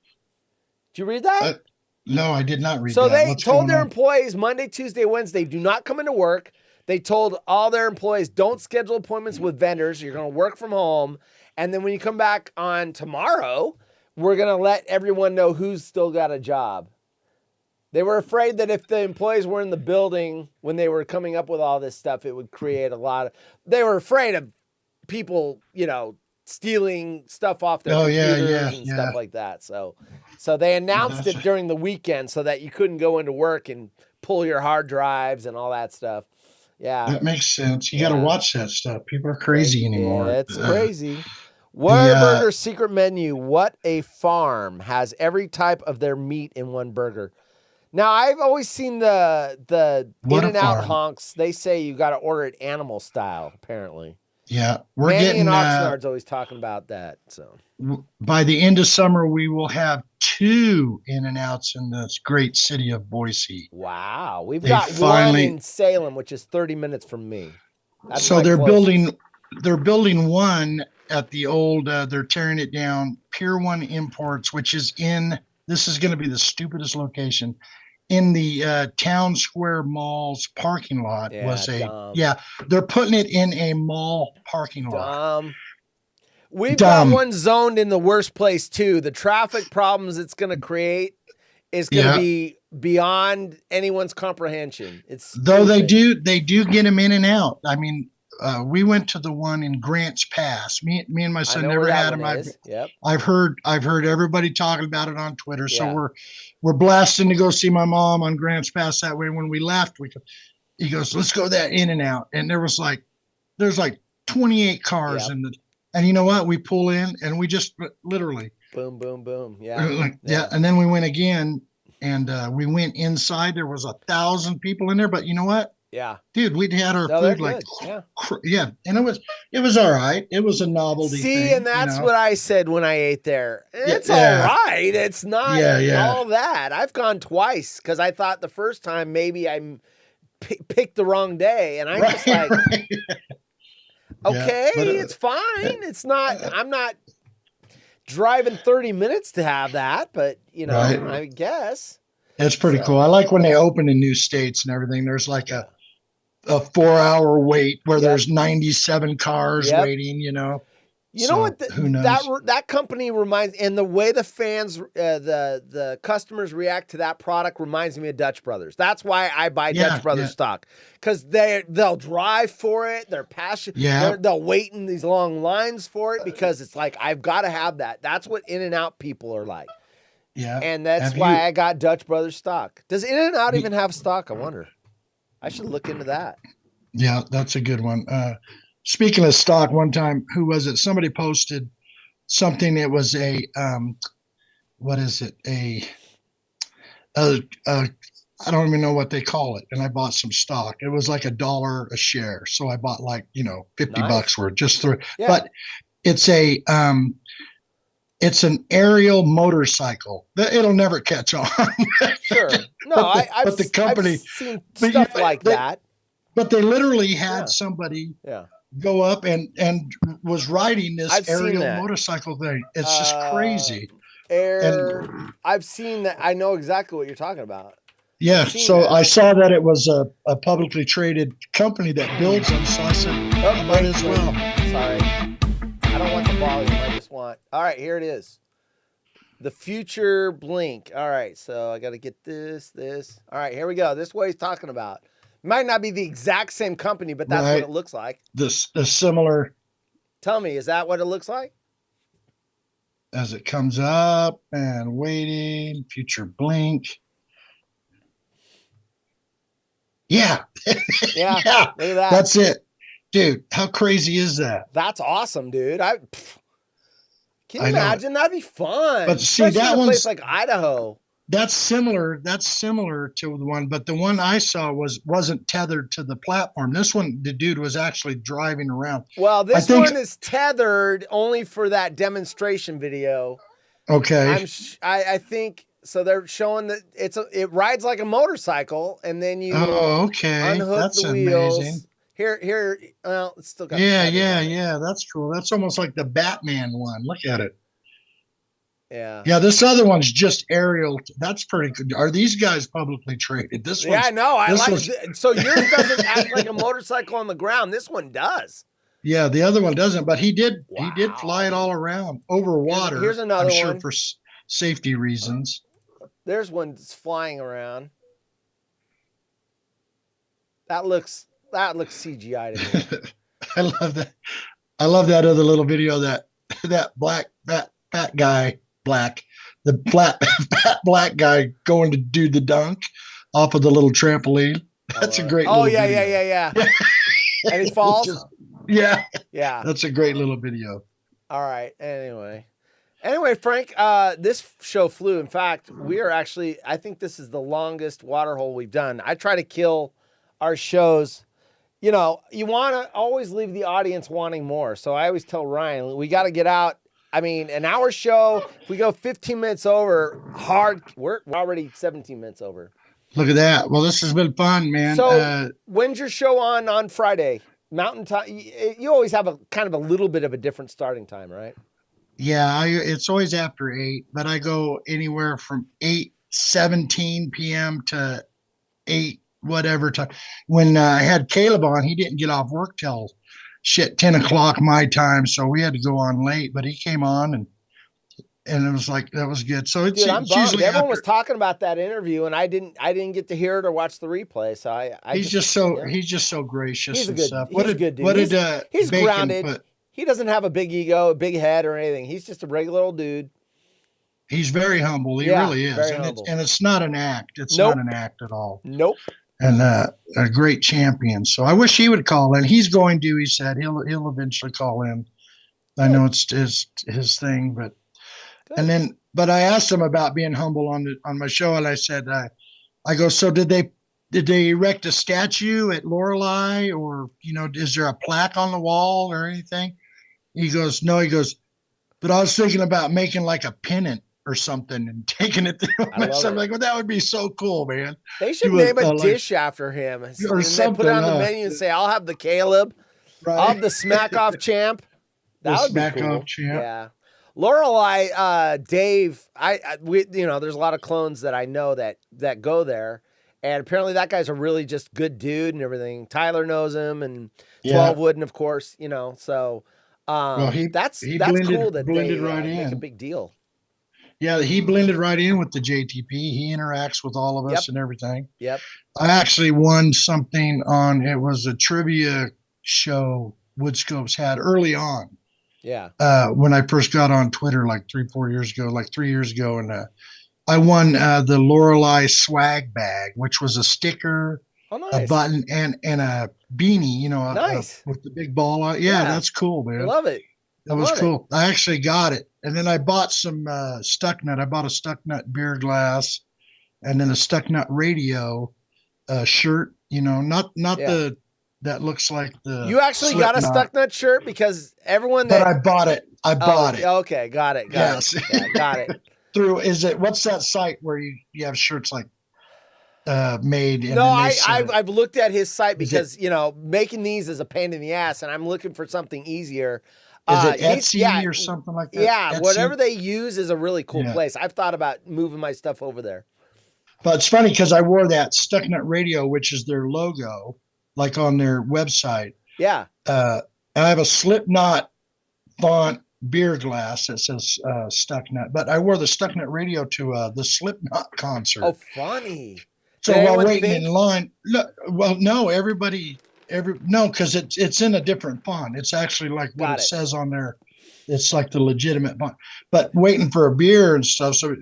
Did you read that? No, I did not read So that. they What's told going their on? employees Monday, Tuesday, Wednesday, do not come into work. They told all their employees, don't schedule appointments with vendors. You're going to work from home. And then when you come back on tomorrow, we're going to let everyone know who's still got a job. They were afraid that if the employees were in the building when they were coming up with all this stuff, it would create a lot of, they were afraid of people, stealing stuff off their computers and stuff like that. So they announced it during the weekend so that you couldn't go into work and pull your hard drives and all that stuff. Yeah. That makes sense. You got to watch that stuff. People are crazy anymore. Yeah, it's crazy. Whataburger secret menu. What a farm has every type of their meat in one burger. Now I've always seen the In-N-Out honks. They say you got to order it animal style. Apparently. Yeah, we're Manny getting. and Oxnard's always talking about that. So by the end of summer, we will have 2 In-N-Outs in this great city of Boise. wow, we've They got finally- one in Salem, which is 30 minutes from me. That's So my they're closest. building one at the old. They're tearing it down. Pier 1 Imports, which is in. This is going to be the stupidest location. In the Town Square Mall's parking lot dumb. they're putting it in a mall parking lot. We've Dumb. got one zoned in the worst place too. The traffic problems it's going to create is going to be beyond anyone's comprehension. It's Though they stupid. do get them in and out. I mean, we went to the one in Grants Pass. Me and my I son know never where that had them. one is. Yep. I've heard everybody talking about it on Twitter. Yeah. So we're blasting to go see my mom on Grants Pass. That way, when we left, he goes, let's go that in and out. And there's like 28 cars Yep. and you know what? We pull in and we just literally Boom, boom, boom. Yeah. And then we went again and we went inside. There was 1,000 people in there, but you know what? Yeah. Dude, we'd had our No, they're food like, good. Yeah. yeah, and it was all right. It was a novelty. See, thing, and that's what I said when I ate there. It's yeah. all right. It's not Yeah. all that. I've gone twice because I thought the first time maybe I picked the wrong day, and I'm just like, okay, but, it's fine. It's not. I'm not driving 30 minutes to have that, but Right. I guess. It's pretty cool. I like when they open in new states and everything. There's like a 4-hour wait where there's 97 cars Yep. waiting. You know what? Who knows? That company reminds, and the way the fans, the customers react to that product reminds me of Dutch Brothers. That's why I buy Dutch Brothers stock, because they'll drive for it. They're passionate. Yeah. They'll wait in these long lines for it because it's like, I've got to have that. That's what In-N-Out people are like. Yeah. And that's why I got Dutch Brothers stock. Does In-N-Out even have stock? I wonder. I should look into that. Yeah, that's a good one. Speaking of stock, one time, who was it? Somebody posted something. It was what is it? I don't even know what they call it. And I bought some stock. It was like $1 a share. So I bought like, $50 worth just through. Yeah. But it's it's an aerial motorcycle. It'll never catch on. Sure. No, I've seen stuff like that. But they literally had somebody go up and was riding this aerial motorcycle thing. It's just crazy. I've seen that. I know exactly what you're talking about. Yeah. So I saw that it was a publicly traded company that builds them. So I said, might as well. Sorry. I don't want the volume. I just want. All right, here it is. The Future Blink. All right. So I got to get this. All right, here we go. This is what he's talking about. Might not be the exact same company, but that's what it looks like. The similar. Tell me, is that what it looks like? As it comes up and waiting, Future Blink. Yeah. Yeah. Look at that. That's it. Dude, how crazy is that? That's awesome, dude. Can you imagine? That'd be fun. But see, especially that in a one's place like Idaho. That's similar to the one, but the one I saw wasn't tethered to the platform. This one, the dude was actually driving around. Well, this one is tethered only for that demonstration video. Okay. I think so. They're showing that it rides like a motorcycle, and then you unhook the wheels. Amazing. Here. Well, it's still got. Yeah. That's cool. That's almost like the Batman one. Look at it. Yeah. Yeah, this other one's just aerial. That's pretty good. Are these guys publicly traded? This one. Yeah, no, I like so yours doesn't act like a motorcycle on the ground. This one does. Yeah, the other one doesn't, but he did fly it all around over water. Here's another one. I'm sure for safety reasons. There's one that's flying around. That looks CGI to me. I love that other little video that fat guy. The black guy going to do the dunk off of the little trampoline. That's a great little video. Yeah. And he falls? Yeah. That's a great little video. All right. Anyway, Frank, this show flew. In fact, we are actually, I think this is the longest water hole we've done. I try to kill our shows. You want to always leave the audience wanting more. So I always tell Ryan, we got to get out. I mean, an hour show, if we go 15 minutes over, we're already 17 minutes over. Look at that. Well, this has been fun, man. So when's your show on Friday? Mountain time? You always have a kind of a little bit of a different starting time, right? Yeah, it's always after 8, but I go anywhere from 8:17 p.m. to 8 whatever time. When I had Caleb on, he didn't get off work till 10 o'clock my time, so we had to go on late, but he came on and it was like, that was good. So it's usually everyone was talking about that interview, and I didn't get to hear it or watch the replay. So he's just so gracious. He's and good. Stuff. He's a good dude. He's grounded. He doesn't have a big ego, a big head, or anything. He's just a regular old dude. He's very humble. He really is, and it's not an act. It's not an act at all. Nope. And a great champion. So I wish he would call in. He's going to. He said he'll eventually call in. I know it's his thing, but but I asked him about being humble on my show, and I said, I go, so did they erect a statue at Lorelei, or is there a plaque on the wall or anything? He goes, no. He goes, but I was thinking about making like a pennant or something and taking it through. I'm like, well, that would be so cool, man. They should name a dish after him, or something. Put it on the menu and say, "I'll have the Caleb, I'll have the Smack Off Champ." That would be cool. Champ. Yeah, Lorelei, Dave. There's a lot of clones that I know that go there, and apparently that guy's a really just good dude and everything. Tyler knows him, and 12 Wooden, of course. So Well, That's he cool that blended they right make a in. big deal. Yeah, he blended right in with the JTP. He interacts with all of us Yep. and everything. Yep. I actually won something on it was a trivia show Woodscopes had early on. Yeah. When I first got on Twitter like 3 years ago, and I won the Lorelei swag bag, which was a sticker, Oh, nice. a button, and a beanie. Nice. With the big ball on. Yeah, that's cool, I man. love it. That was cool. I actually got it, and then I bought some Stuck Nut. I bought a Stuck Nut beer glass, and then a Stuck Nut radio shirt. Not that looks like the. You actually got a Stuck Nut shirt because everyone that. But I bought it. I bought it. Okay, got it. Yes. Yeah, got it. What's that site where you have shirts like made? And no, I've looked at his site because making these is a pain in the ass, and I'm looking for something easier. Is it Etsy or something like that? Yeah, Etsy? Whatever they use is a really cool place. I've thought about moving my stuff over there. But it's funny because I wore that Stuck Nut Radio, which is their logo, like on their website. Yeah. And I have a Slipknot font beer glass that says Stuck Nut, but I wore the Stuck Nut Radio to the Slipknot concert. Oh, funny. So while waiting in line, no, because it's in a different font. It's actually like what it says on there. It's like the legitimate font. But waiting for a beer and stuff, so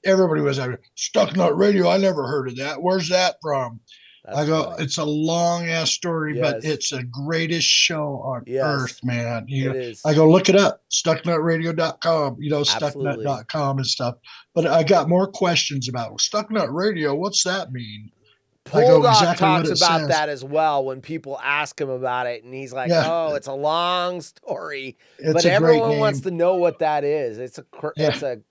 everybody was like, Stuck Nut Radio. I never heard of that. Where's that from? I go, funny. It's a long ass story, but it's the greatest show on earth, man. It is. I go, look it up, stucknutradio.com, stucknut.com and stuff. But I got more questions about Stucknut Radio. What's that mean? Polgok talks about that as well when people ask him about it, and he's like, "Oh, it's a long story, but everyone wants to know what that is." It's a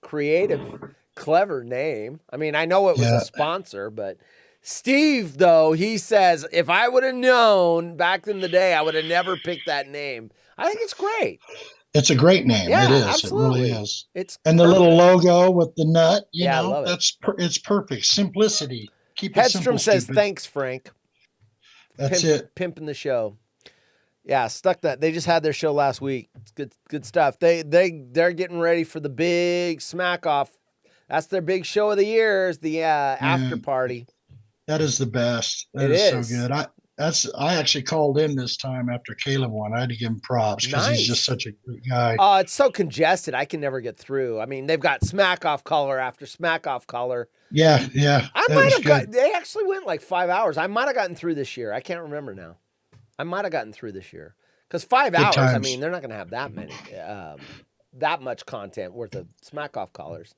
creative, clever name. I mean, I know it was a sponsor, but Steve, though, he says, if I would have known back in the day, I would have never picked that name. I think it's great. It's a great name. Yeah, it is. Absolutely. It really is. And the little logo with the nut, I love it. It's perfect. Simplicity. Keep it Headstrom simple, says, stupid. thanks, Frank. That's it. Pimping the show. Yeah, Stuck Nut. They just had their show last week. It's good stuff. They're getting ready for the big smack off. That's their big show of the year, is the after party. That is the best. That is so good. I actually called in this time after Caleb won. I had to give him props because he's just such a great guy. Oh, it's so congested. I can never get through. I mean, they've got smack off color after smack off color. Yeah. I might have they actually went like 5 hours. I might have gotten through this year. I can't remember now. I might have gotten through this year. Because 5 hours, I mean, they're not going to have that many, that much content worth of smack off collars.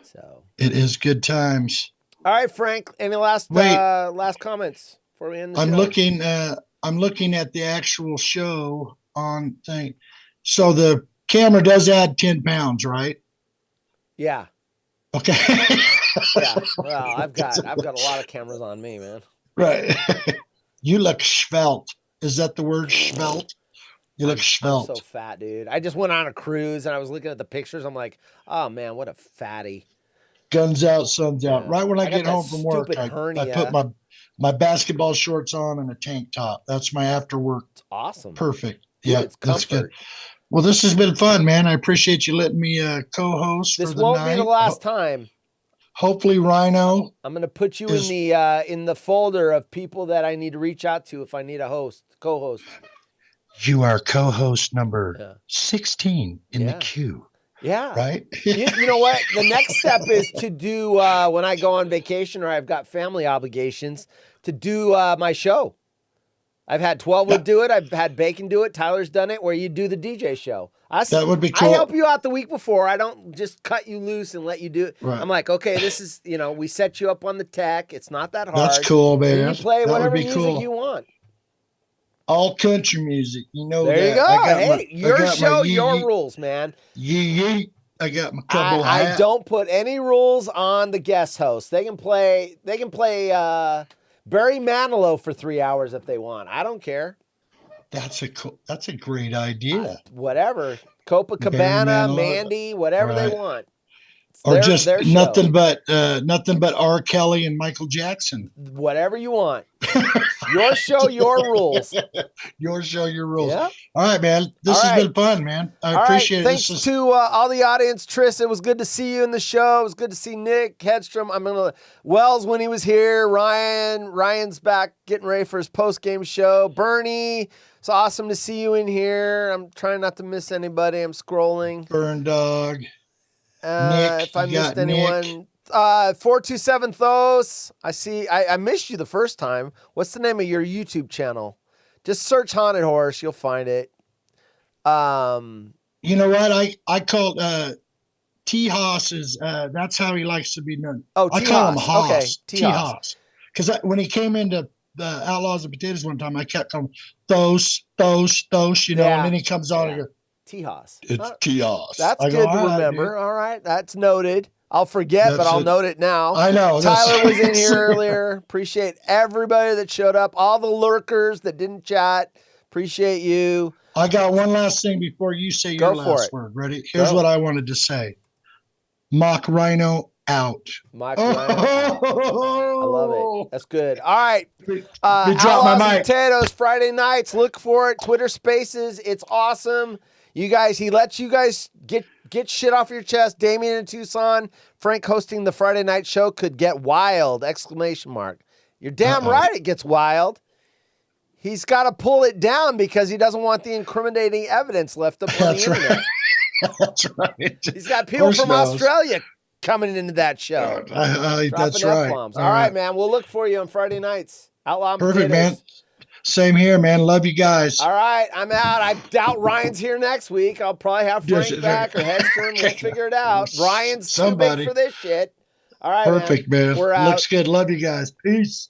So it is good times. All right, Frank. Any last comments before we end the show? I'm looking at the actual show on thing. So the camera does add 10 pounds, right? Yeah. Okay. Yeah. Well, I've got a lot of cameras on me, man. Right. You look svelte. Is that the word, svelte? You look svelte. I'm so fat, dude. I just went on a cruise and I was looking at the pictures. I'm like, oh man, what a fatty. Guns out, sun's out. Yeah. Right when I get home from work, I put my basketball shorts on and a tank top. That's my after work. It's awesome. Perfect. Dude, yeah, it's that's good. Well, this has been fun, man. I appreciate you letting me co-host for the night. This won't be the last time. Hopefully, Rhino. I'm going to put you in the folder of people that I need to reach out to if I need a co-host. You are co-host number 16 in the queue. Yeah. Right? You know what? The next step is to do, when I go on vacation or I've got family obligations, to do my show. I've had 12 do it. I've had Bacon do it. Tyler's done it, where you do the DJ show. That would be cool. I help you out the week before. I don't just cut you loose and let you do it. Right. I'm like, okay, this is, we set you up on the tech. It's not that hard. That's cool, man. You play whatever music you want. All country music. You know that. There you go. Hey, your show, your rules, man. Yee. I got my couple I don't put any rules on the guest host. They can play Barry Manilow for 3 hours if they want. I don't care. That's a great idea. Whatever. Copacabana, Mandy, whatever they want. Or their, just their show. nothing but R. Kelly and Michael Jackson. Whatever you want. Your show, your rules. Your show, your rules. Yeah. All right, man. This has been fun, man. I appreciate it. Thanks to all the audience. Tris, it was good to see you in the show. It was good to see Nick Hedstrom. Wells when he was here. Ryan's back getting ready for his post-game show. Bernie, it's awesome to see you in here. I'm trying not to miss anybody. I'm scrolling. Burn Dog. If I missed anyone. 427 Thos. I missed you the first time. What's the name of your YouTube channel? Just search Haunted Horse. You'll find it. You know what? I called T Haas is that's how he likes to be known. Oh, I call him Haas. Okay, T Haas. Because when he came into the Outlaws and Potatoes one time, I kept calling him Thos, you know, and then he comes on and goes, T Haas. it's T Haas. That's good to remember. Dude. All right. That's noted. I'll forget, but I'll note it now. I know. Tyler was in here earlier. Appreciate everybody that showed up. All the lurkers that didn't chat. Appreciate you. I got one last thing before you say your last word. Ready? Here's what I wanted to say. Mock Rhino out. Mock Rhino out. I love it. That's good. All right. Drop my mic. Potatoes, Friday nights. Look for it. Twitter Spaces. It's awesome. You guys, he lets you guys get shit off your chest. Damien in Tucson. Frank hosting the Friday night show could get wild! ! You're damn right it gets wild. He's got to pull it down because he doesn't want the incriminating evidence left up on the internet. That's right. He's got people from Australia coming into that show. That's right. All right, man. We'll look for you on Friday nights. Outlaw and Perfect, Potatoes. man. Same here, man. Love you guys. All right, I'm out. I doubt Ryan's here next week. I'll probably have Frank back or Hedstrom. We'll figure it out. Ryan's too big for this shit. All right, perfect, man. We're out. Looks good. Love you guys. Peace.